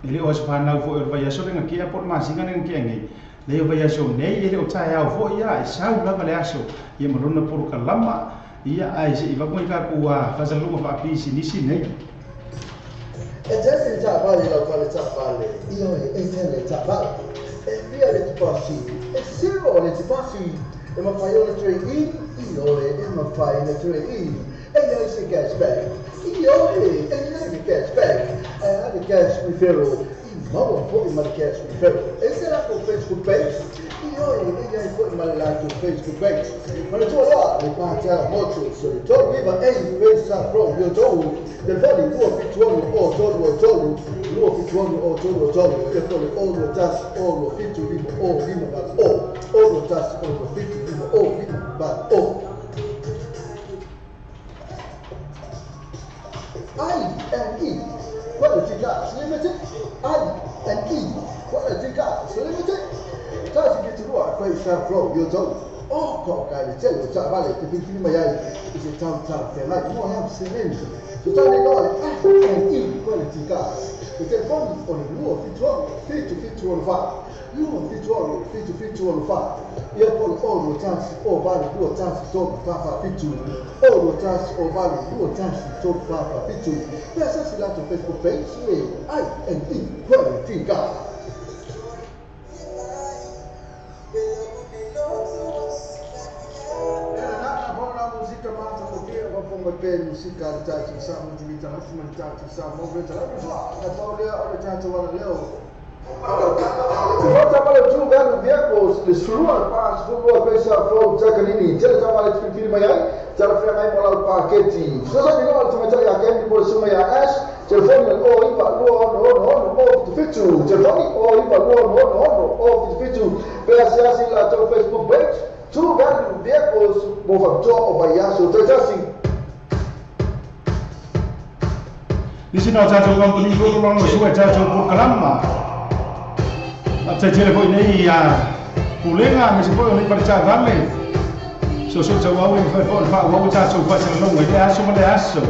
C: ile o sa fa na vo va ya so le nga ki a por ma singa nga ki nge le vai aso nei ele o tai au fo ia sau lava le aso ia marona por kalama ia ai se iwa ko ka kuwa fasalunga fa pisi nisi nei
D: e tese ta vale la fare ta vale io e tele ta vale e via le passi e sero le passi e ma fai le tre io e ma fai le tre e io se cashback io e le cashback e le cash referral Mama put in my cash referral. Is it up on Facebook page? You know, you ain't putting my life on Facebook page. But it's all up. They can't tell how much. So they told me about any place I'm from. You're told the body, you are 51 or told you are 51 or told you. They're probably all the tasks, all the 50 people, all people, but all the tasks, all the 50 people, all people, but all. I&E Quality Gas Limited. I&E Quality Gas Limited. That's get to work. Quite sharp flow. You're told. Oh, God, I tell you, Valley, to be my eye is a town. Like more have cement. So tell me, I&E Quality Gas. It's a phone on the rule of 50-50-105. You want 50-50-105. You're calling all the tasks, all value, do a task, talk, Papa, 50. All the tasks, all value, do a task, talk, Papa, 50. Yes, that's a lot of Facebook page. I&E Quality Gas. Música tati sa mutulita hafuma tati sa moveta na Paulia ole tati wala leo Vota pale tu gari vehicles lisrua pas football pesa flow takalini tele tamale tupili mayai tarafia ngai mola paketi sasa ni wala tumetaka ya kendi por suma ya ash telefoni o iba no o fitu telefoni o iba no o fitu pesa siasi la to Facebook page tu gari vehicles mofacto obayaso tetasi
C: di sini ada satu company itu orang sudah jatuh pun kelama. Ada telefon ini ya, pulenga meskipun ini percaya le. Sosok jawab ini telefon pak, wau jatuh pasal long, ini asu mana asu.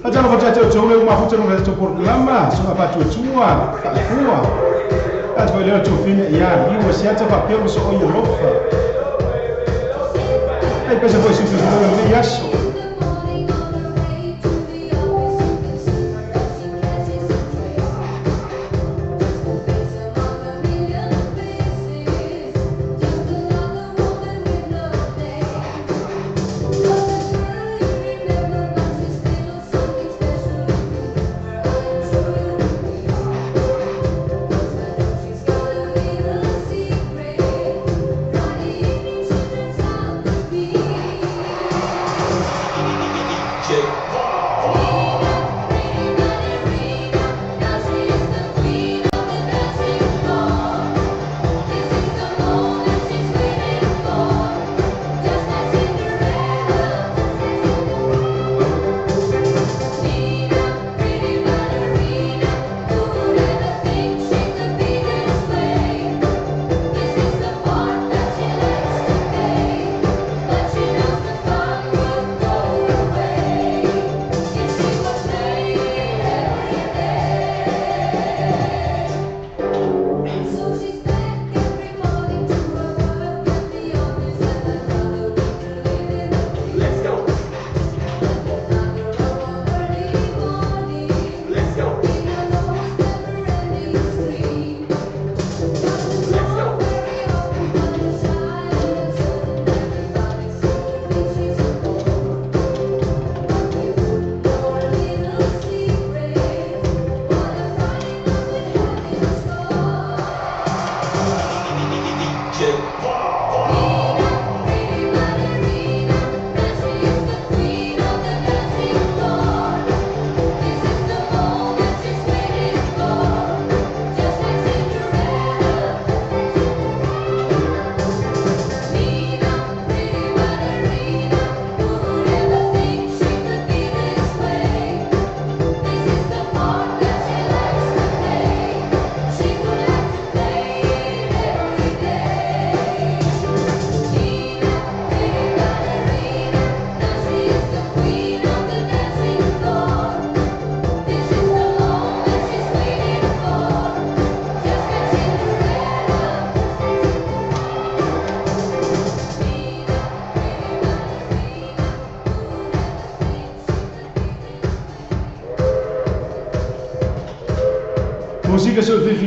C: Ada orang jatuh jauh le, mahu jatuh pun kelama, sudah baju cua, tak kuat. Ada boleh jatuh fini ya, ini wasiat cepat dia masuk oil lofa. Tapi pasal boleh susu ini asu.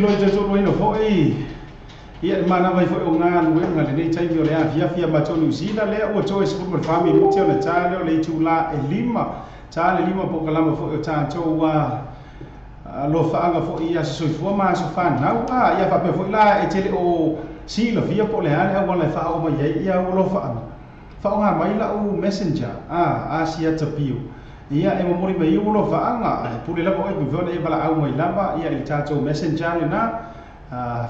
C: loi te so no foi ia mana vai foi o nga lu nga le nei tai mi le afia fia ma to New Zealand le o to is football family mo te na tale le tula e lima tale lima po kala mo foi o tanto wa lo fa anga foi ia so fo ma so fa na ia fa pe foi la e tele o si lo fia po le ale o le fa o ma ia o lo fa nga mai la o messenger asia tapio ia e mo mori mai o lo fa anga pule la ko e bu e bala au mai lava ia le tato messenger le na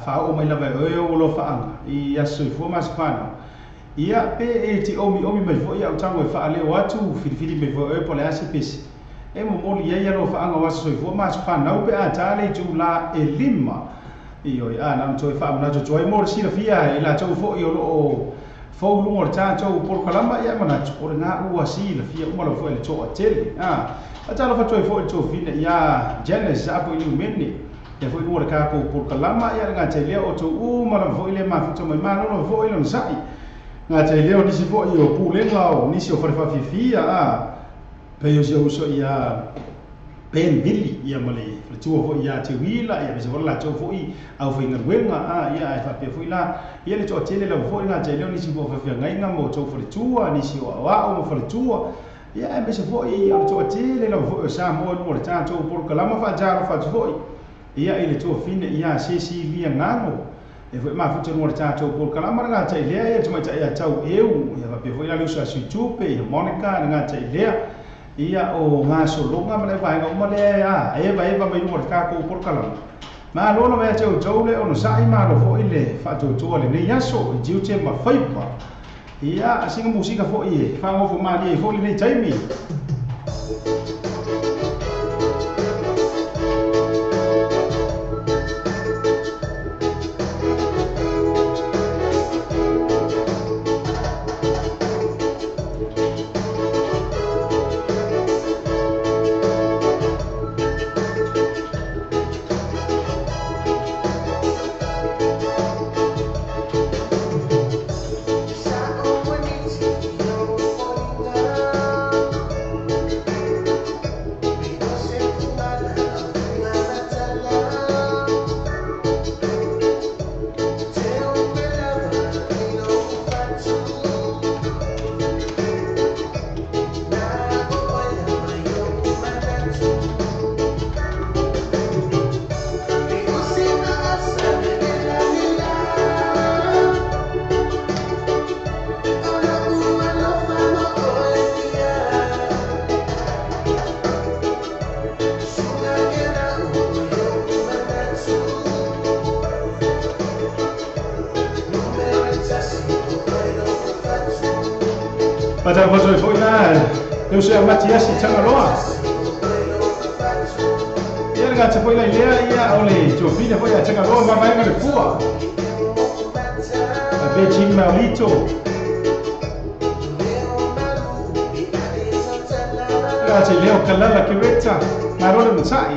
C: fa o mai lava o lo fa anga ia so fo ma so fa ia pe e ti omi mai fo ia o tango e fa ale o atu fili me fo e po le asi pesi e mo moli ia lo fa anga wa so fo ma so fa na pe a tale tu la e lima io na to fa na to i mo si la fia e la to fo io lo fo lu mo ta to por kalamba ia mana o na u si la fia mo lo fo le to a tele a ta lo fa to fo to fina ia jenes a po ni meni e fo lu ka ko por kalamba ia nga te le o to ma lo fo ile ma to mai ma lo fo ile sai nga te le o ni si fo io pu le nga ni si o fa fia pe io si o so ia pen billi ia male tu fo ia te wila ia se vola tu fo i au fo inga wenga ia fa pe fo ila ia le to tele la fo inga te le ni si fo fa ngai nga mo to fo le tua ni si o wa o fo le tua ia e se fo i au to tele la fo sa mo no le ta to por kalama fa ja fa fo ia ile to fine ia se si via ngano e fo ma fo to no le ta to por kalama nga te le ia to mai ta ia tau eu ia fa pe fo ila lu sa si tupe monica nga te le ia o ngaso longa male vai ngo male e vai mai no ka ko por kala ma lo no me che o jole o no sai ma lo fo ile fa to le ne yaso jiu che ma fai pa ia singa musica fo ie fa ngo fo ma di fo le tai mi Pada pasal foi na eu sei a Matias e Changaroa ia nga te foi la ia ole to fina foi a Changaroa ma vai ngale fua a Beijing Maulito nga te leo kalala ke weta na role mtsai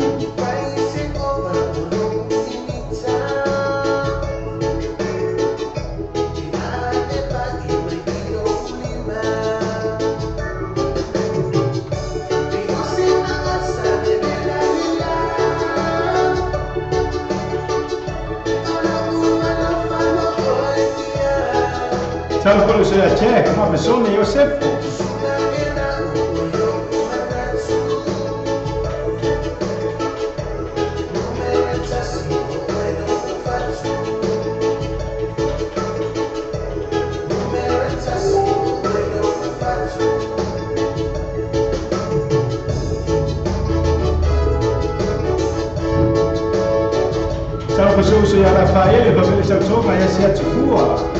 C: Sabe quando você é uma pessoa e você sabe quando você é Rafael, você é Samson, mas você é Tsufua.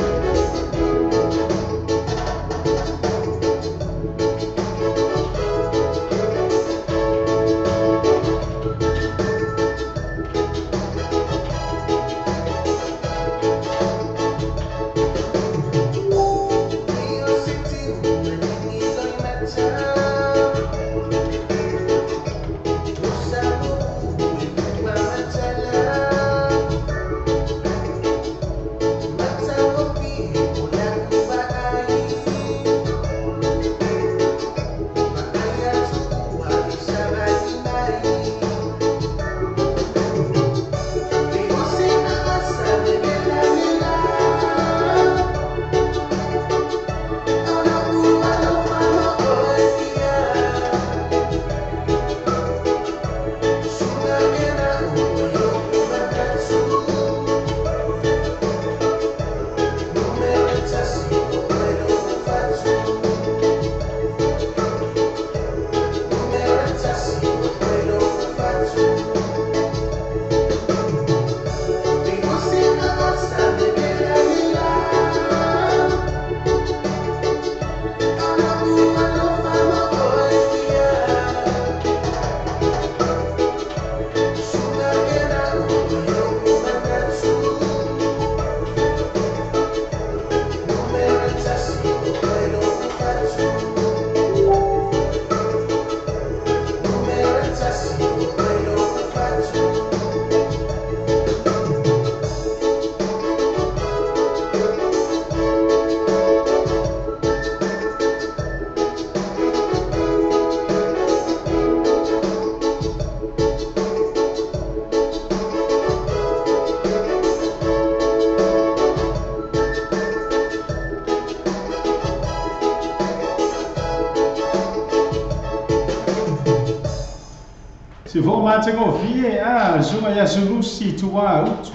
C: Se vou matengo fie sunga ya sulusi tua utu.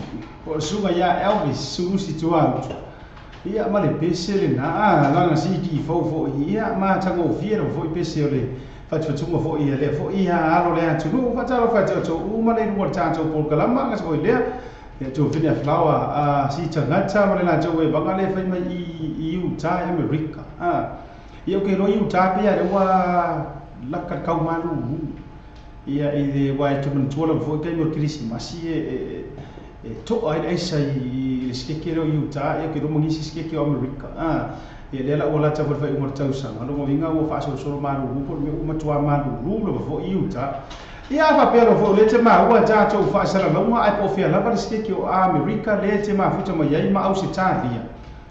C: O sunga ya Elvis sulusi tua utu. Ia male pese le na langa siki fo ia matengo fie no fo pese le. Fatu fo ia le fo ia alo le atu no fatalo fatu uma le no tanto por kalama ngas ko le. To finia flower si tangata male na to e bangale fai mai I Utah America. Ia ke no Utah pia le wa lakat kau malu. Ia I wai tu mentuala fo kai mo Christmas e to ai sai skeke ro Utah ia ke ro mangisi skeke o America ia le la ola ta fo fai mo tau sang no mo vinga mo fa so malu po me uma tua malu lo fo Utah ia fa pelo fo le te ma ua ta to fa sala lo ai po fia la pa skeke o America le te ma futa mo ia ma Australia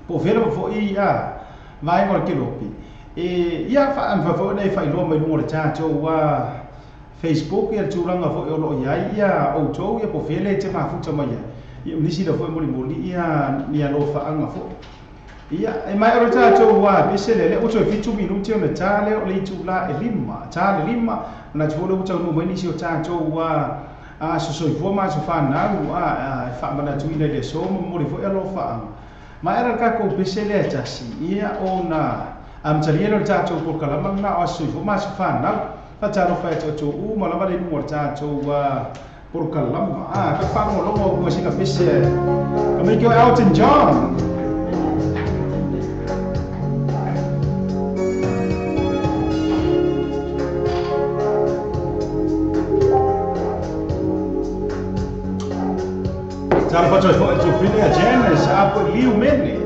C: po velo fo ia vai mo ke lopi ia fa an fa fo nei fa lo mo mo ta to wa Facebook ia turanga fo lo ia o to ia po fele te ma futa mai ia nisi da fo moli ia ni alo fa anga fo ia e mai ora ta to wa bisele le o to fitu minuti ona tale o le tu la lima tale lima na to lo to no mai nisi o ta to wa so fo ma so fa na fa mana tu ile le so moli fo alo fa mai era ka ko bisele ta si ia ona am talielo ta to por kalama na so fo ma so fa na Fatalo fai to uma la vale no tato por kalama ka fango longo musika pese kami ko Elton John Talo pato to finia Janis apo liu meni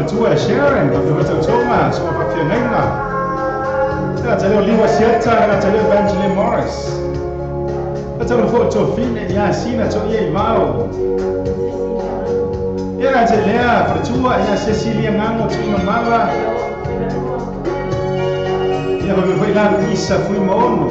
C: Tua Sharon, Dr. Thomas, or Dr. Negna. That's a little Sieta, that's a little Evangeline Morris. That's a little photo of Philip Yasina to Ye Mao. Yeah, that's a Lea for Tua, yeah, Cecilia Mamo to Mama. Yeah, but we land Isa Fuimono.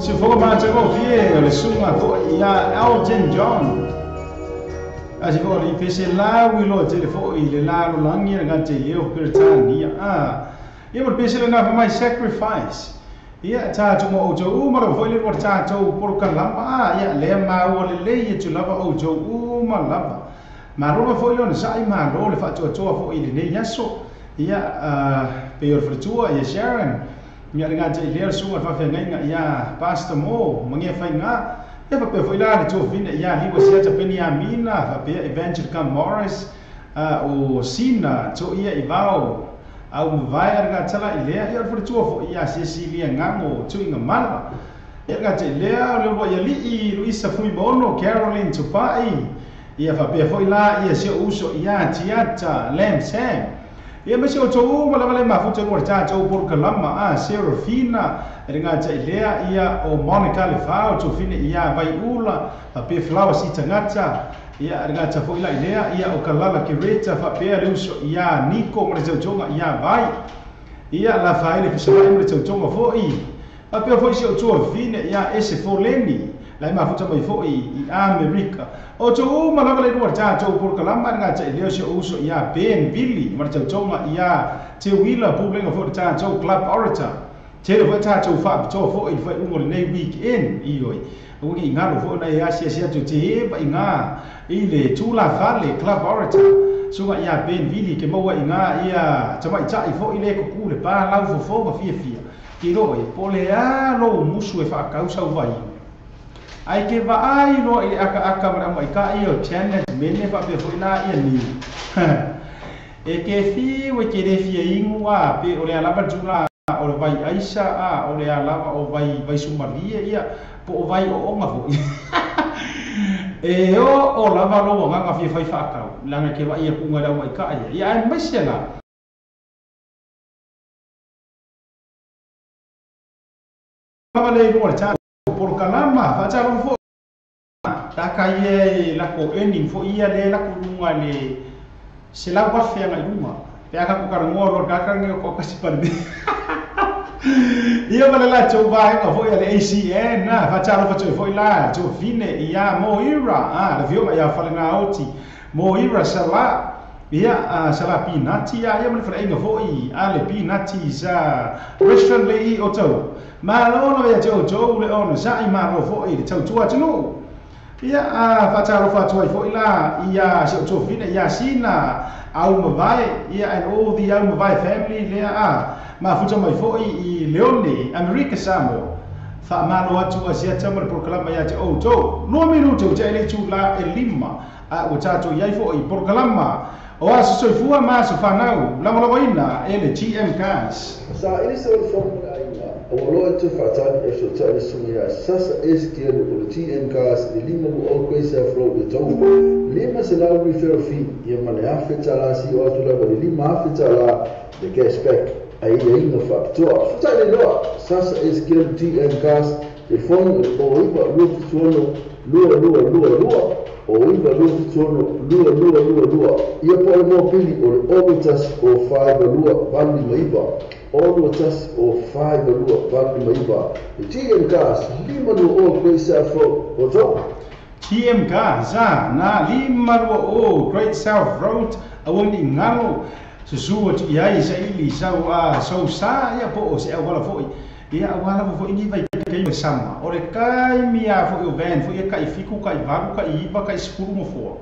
C: Se for ma te ko fie le sunga to ia Elton John. Asi ko li pese la wi lo te fo I le la lo langi nga te leo Britania. Ia mo pese le na for my sacrifice. Ia ta tu mo ojo u ma lo fo le ko ta tu por ka lama ia le ma o le le tu lava ojo u ma lava. Ma ro fo le sa I ma ro le fa tu fo I le ne yaso. Ia pe or fritua ia Sharon. Mia nga te leo sunga fa fe nga ia Pastor Mo mangia fa nga ia pa pe foi la tu vina ia li was ia te peni amina fa pe Evangelical Morris o Sina to ia Ivao au vai nga tala ile ia fritua fo ia Cecilia ngango tu inga mala ia nga te leo le wa ia li Luisa Fuimono Caroline Tupai ia fa pe foi la ia se uso ia tiata Lam Sam. Ia mesi o tau malawale mafuta ngor tau por kalama Serafina ringa te lea ia o Monica Lefao to fine ia vai ula pe flower si tangata ia ringa te foi la lea ia o kalala kireta fa pe luso ia Nico mo te jonga ia vai ia la faile pe sala mo te jonga foi pe foi si o to fine ia ese foleni la mafuta mai foi I America o tu malawale ngor tau por kalama ringa te lea si uso ia Ben Billy mo te jonga ia te wila public of tau club orator te lo tau fa to fo I fa umor nei weekend ioi o ngi ngalo fo na ia sia tu te ba inga I le tula fale club orator so ia Ben Billy ke mo inga ia tama I fo I le ko kule pa lau fo ma fia ki ro I pole a lo musu e fa kausa vai ai ke va ai no I aka mara mai ka io channel mene fa pe fo na ia ni e ke fi we ke re fi ingua pe o le ala jula o le vai Aisha o le ala o vai Sumaria ia po o vai o onga fo e o lava lo nga fi fa ka langa ke va ia punga da mai ka ia ai mesela lava le no ta por kalama fa ta fo ta ka ye la ko ending fo ia le la ko lunga le se la wa fe nga lunga pe aka ko kar ngoro ka ka nge ko kasi pan ia mala la to ba nga fo ia le ACN na fa ta fa to fo ila to fine ia Moira la vio ia fa nga oti Moira sala ia sala pinati ia mala fa nga fo I ale pinati sa restaurant le o to ma lo no ia to le on sa I ma ro fo I to tua tunu ia fatalo fatoi fo ila ia se to fina ia sina au mavai ia and all the au mavai family le ma futa mai fo I Leone America Samoa fa malo atu asia tamar proclama ia te o to no minuto te ele tu la elima o tato ia fo I proclama o aso fua ma so fanau la mo ina ele TM Cars
D: sa ele se o fo o lo tu fatani e so tani sumia sasa eski o TM Cars e lima o kwesa fro de to lima se la refer fee ia male afeta la si o tu la lima afeta la de cashback ai no factor fatani no sasa eski o TM Cars e fon o iba lu sono lua o iba lu sono lua ia po mo pili o obitas o 5 lua vali maiba o tas o 5 lua vali maiba e TM Cars lima no o kwesa fro o to
C: TM Cars na lima o Great South Road awani ngalo susua tu ia sa ili so sa ia po o se wala foi ia wala fo ini vai kai sama ore kai mia fo o van fo ia kai fiku kai vagu kai iva kai skuru mo fo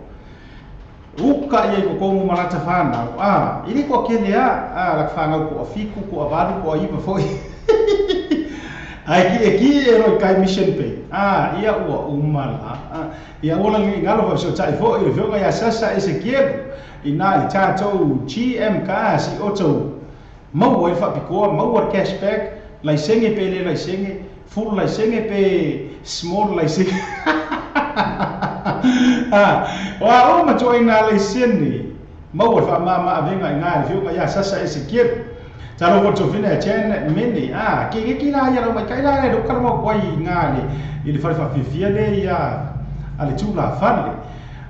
C: uka ia ko ko malata fana ini ko kele la fanga ko fiku ko vagu ko iva fo ai ki ero kai mission pay ia o umala ia ola ngalo fo tai fo i fo ia sasa ese kiero ina tato GM Cars I auto mau wa fa piko mau wa cashback lai senge pe lai senge full lai senge pe small lai senge wa o ma to ina lai senge mau wa fa ma avenga nga fio ya sasa ese kiero taro ko to fina chen mini ki la ya ro mai kai la do kalmo kwai ngale ili fa fia le ya ale tu la fa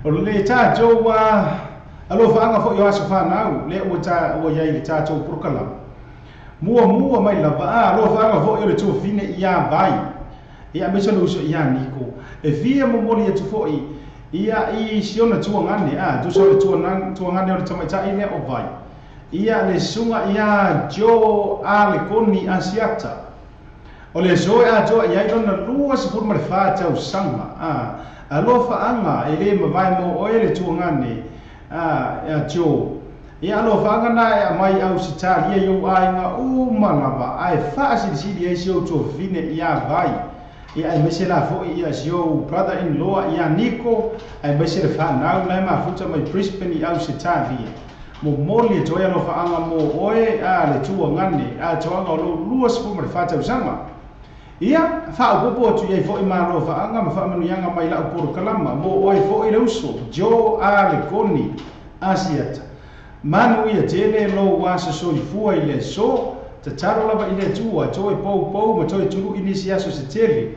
C: le ta jo wa alo fa nga fo yo aso fa na le o ya ile ta to prokala mua mai lava alo fa nga fo yo le tu fine ia vai ia me sona uso ia niko e via mo moli e tufoi ia I siona tuangane tu so tuangane o le tamaita ile o vai ia le sunga ia jo ale koni asiata o le so a jo ia dona lua se furma le fa tau sanga alo fa anga ele mavai mo o ele tuangane ia jo ia alo fa anga na ia mai au sitali ia yo ai nga umanga ai fa si dia sio to fine ia vai ia ai mese la fo ia sio brother in law ia Nico ai mese le fa na lai ma futa mai Brisbane ia au sitali mo moli to ia lo fa anga mo oe le tuangane toanga lo lua se furma le fa tau sanga ia fa popo tu ia fo I ma lo fa anga ma fa manu yanga mai la por kalama mo oi fo I le uso jo ale koni asiata manu ia tele lo wasa so I fua I le so te taro lava I le tua toi pou ma toi tulu inisia so se tele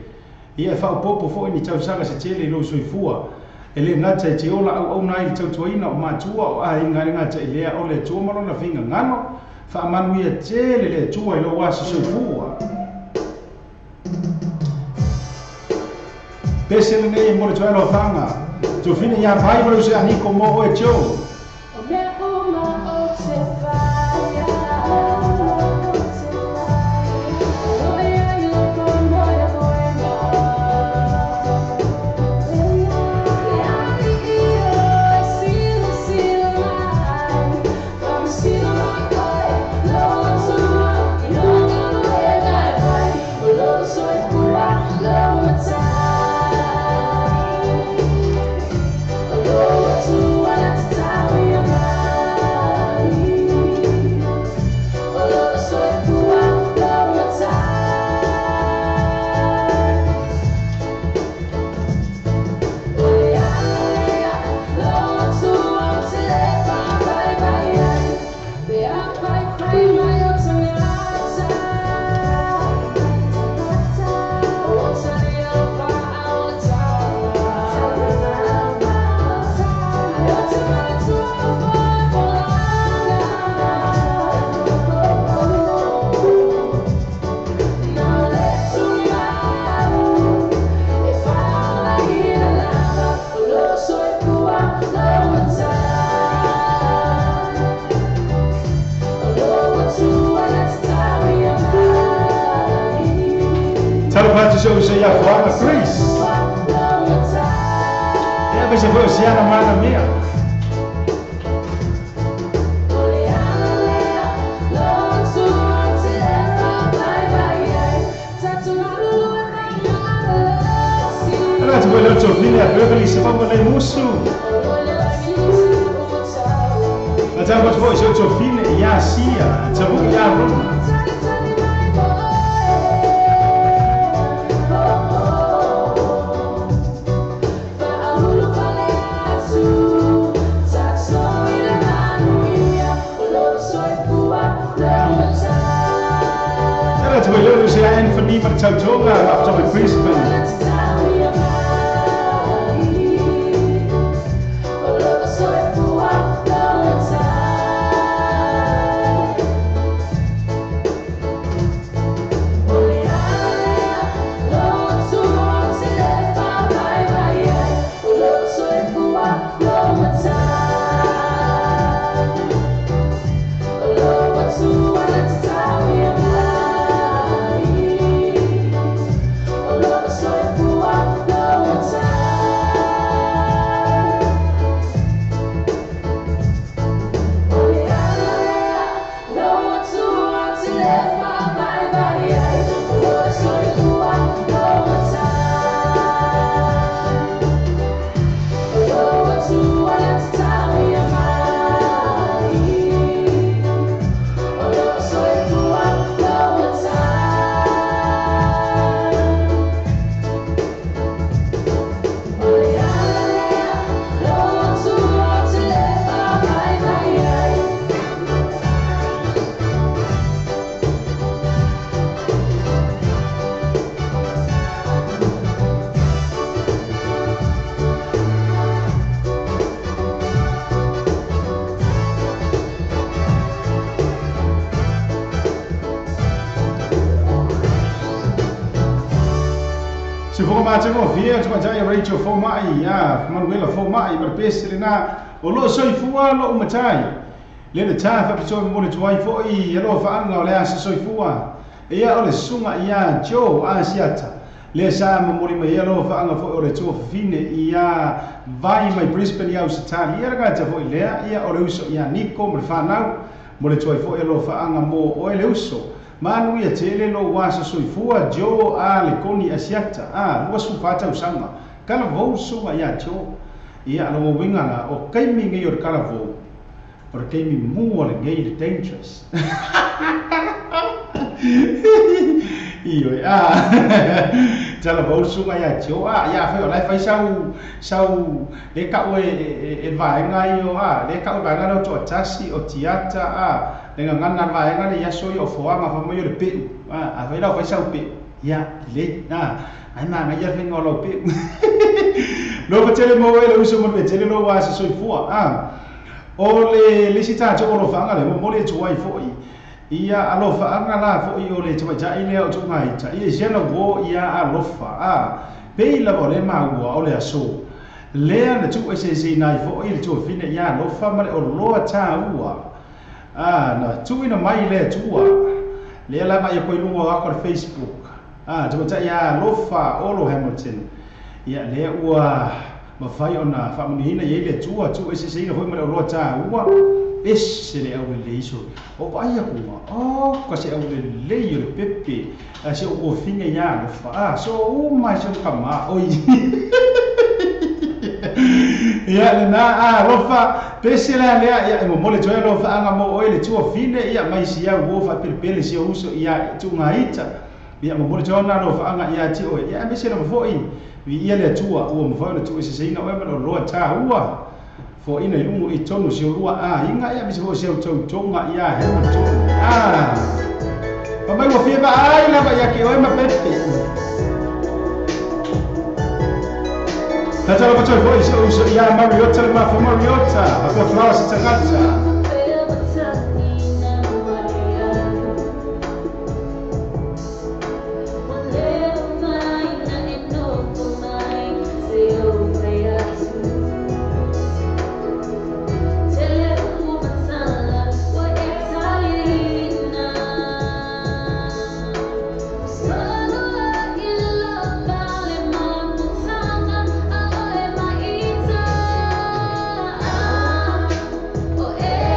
C: ia fa popo fo ni tau sanga se tele lo so I fua ele ngata te ola au nai tau toina o matua o ai ngata I lea o le tua malona finga ngano fa manu ia tele le tua I lo wasa so I fua Pesele nei mo le toelo fanga. Tu fine ya vai mo se ani como o cho. So se ia fora Chris. E você foi se ana mana mia. Ela te olhou to filha Beverly se vamos lá musu. Mas já vou foi to filha ia sia, te vou ia Roma. Terwijl ze een van die met Tautonga after the Brisbane. Se for ma te mo via te matai Rachel fo mai ya Manuela fo mai ma pese na o lo soi fua lo matai le na ta fa so mo le tuai fo I lo fa anga le asa soi fua e ya o le sunga ia jo asiata le sa mo le mai lo fa anga fo o le tu fine ia vai mai Brisbane ia usitali ia ga ta fo le ia o le uso ia Nico mo fa na mo le tuai fo lo fa anga mo o le uso Manu ia tele lo wasa soifua jo a le koni asiata lua sufata usanga kala vou sunga ia jo ia lo winga la o kaimi ngi o kala vou o kaimi mu o le ngai le dangerous io tala vou sunga ia jo ia fa o lai fai sau le ka o e vai ngai o le ka o vai ngai o to tasi o tiata dengan ngana vai ngana ia so yo foanga fa mo yo pe a vai la vai sau pe ya le ai ma ngai fe ngolo pe lo pa tele mo le uso mo pe tele lo wa so fua o le sita jo lo fa ngale mo le jo ai fo ia alo fa ngala fo I o le jo ja ile o jo ngai ta ia jena wo ia alo fa pe la bo le ma wo o le aso le na tu se nai fo I jo fine ia lo fa ma o lo ta ua na tuina mai le tua le la mai ko ilungo ko Facebook tu ta ya lofa olo Hamilton ya le ua ma fai ona fa muni hina ye le tua tu ese se ho mai ro ta ua ese le au le iso o vai ko ko se au le yo le pepe se o finga ya lofa so mai se kama oi ia le na lofa pese la le ia mo le joe lofa anga mo oile tua fine ia mai sia wo fa pele sia uso ia tu ngaita ia mo le joe na lofa anga ia ti o ia me se na foi ia le tua o mo fa le tu se sina o mo lo ta ua fo ina lungu I tonu si lua inga ia me se se tu tonga ia he pa mai mo fie ba ai la ba ia ke o ma pepe Tata la pato foi so ia Mariota le ma fo Mariota a ko flawa se tagata
E: Oh,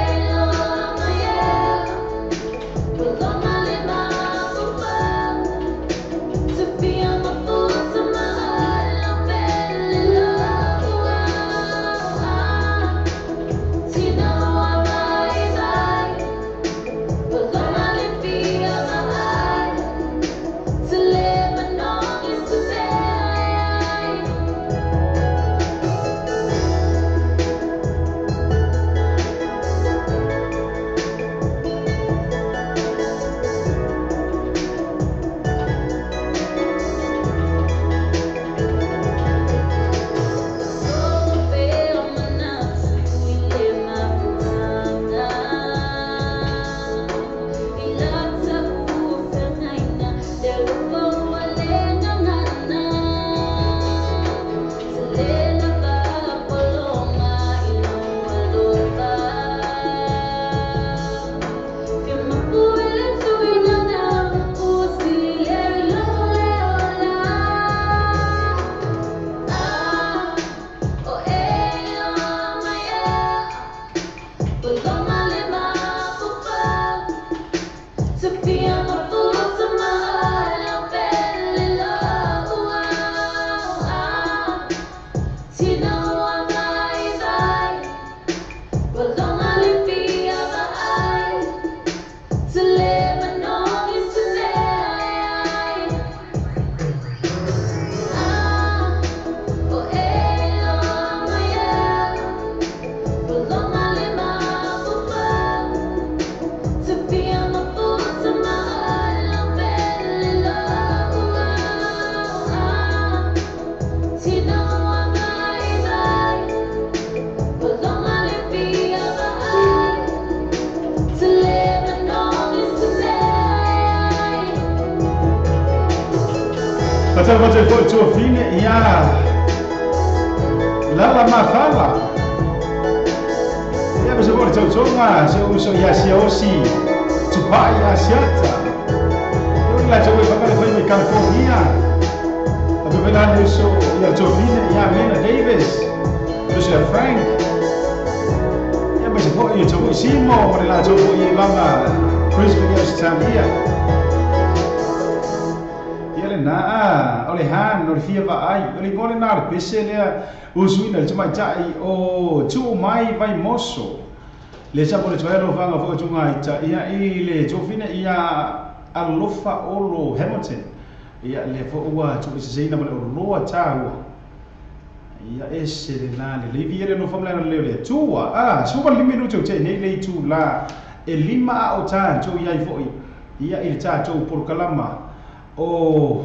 C: Pasal macam tu fine ya. Lala mafala. Ya bisa boleh coba so ya siosi. Tupai ya siata. Yo la coba pakai foi di California. Tapi benar so ya fine ya Mena Davis. Terus ya Frank. Ya bisa boleh coba Simo, boleh la coba ya lama. Chris Williams tambia. Na oleh han oleh fia vai oleh gole na pese le usuina cuma cai o tu mai vai moso le sa pole tsoelo vanga fo tunga ita ia ile jofina ia alofa olo Hamilton ia le fo wa tu se na mole roa tau ia ese le na le viere no famla na le tua super limino tu te nei le tu la e lima o ta tu ia fo ia il ta tu por kalama o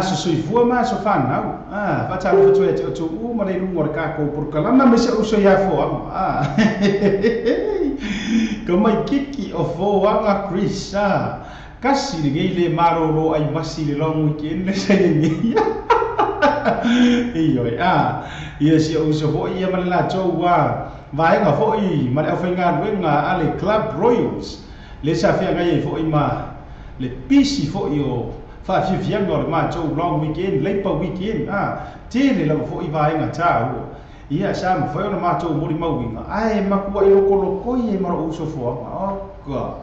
C: so soifua ma so fanau fata lo tu e tu ma le lungo ka ko por kalama me se uso ya fo ko mai kiki o fo anga Chris kasi le maroro ai masi le long weekend le se ni iyo ia si uso fo ia ma la cho wa vai nga fo I ma le fenga nga ale Club Royals le sa fia nga fo ma le pisi fo io fa fiang ngor ma cho long weekend lepa weekend tele la fo I vai nga tau ia sa ma fo ma cho mori ma winga ai ma ku ai loko I ma uso fo ka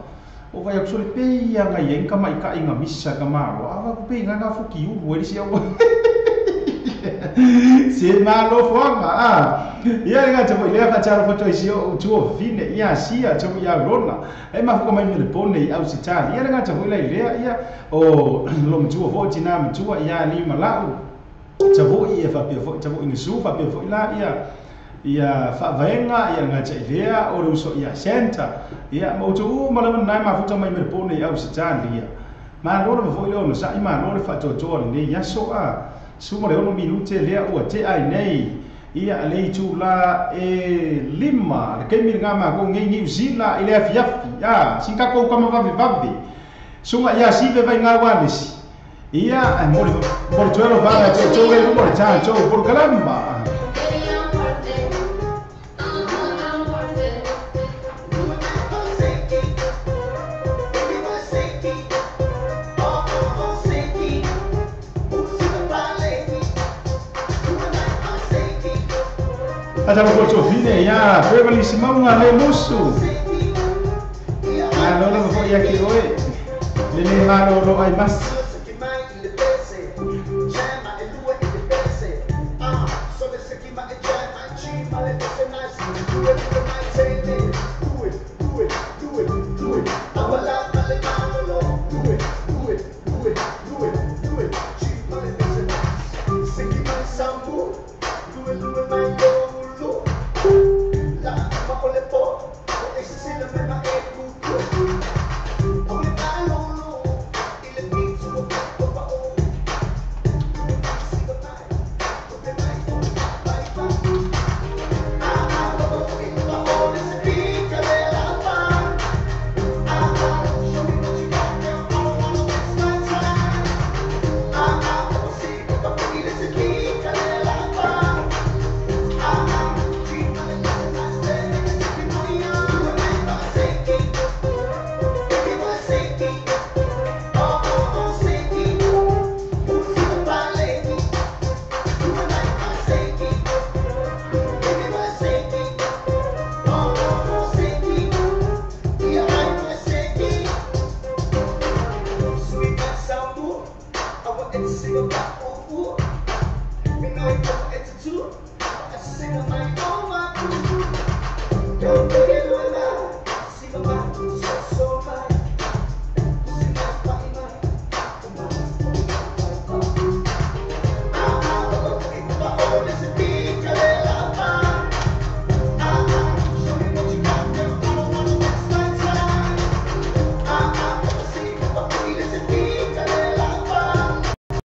C: o vai actually pe ia nga yen ka mai ka inga missa ka ma ku pe nga fo ki u we si o se ma lo fo ia nga cho le fa cha fo cho si o tu fine ia sia cho ia lona ai ma ko mai le pone I ausitali ia nga cho le ia o lo tu fo tina tu ia ni malau cha vo I fa pe fo cha vo inga su fa pe fo la ia fa venga ia nga cha idea o so ia center ia mo tu ma le nai ma fu mai le pone I ausitali ia ma lo fo lo no sa I ma lo fa cho ni ia so suma le ono minute lea ua te ai nei ia alei tu la lima le kemi nga ma ko ngi New Zealand ile afiafi singa ko kama vavi suma ia sibe vai nga walisi ia mo tuelo va cho le mo cha cho por kalamba ada mo cho fine ya Beverly Simão le musu lo lo fo ya ki oe le ma lo ai mas It's a single night.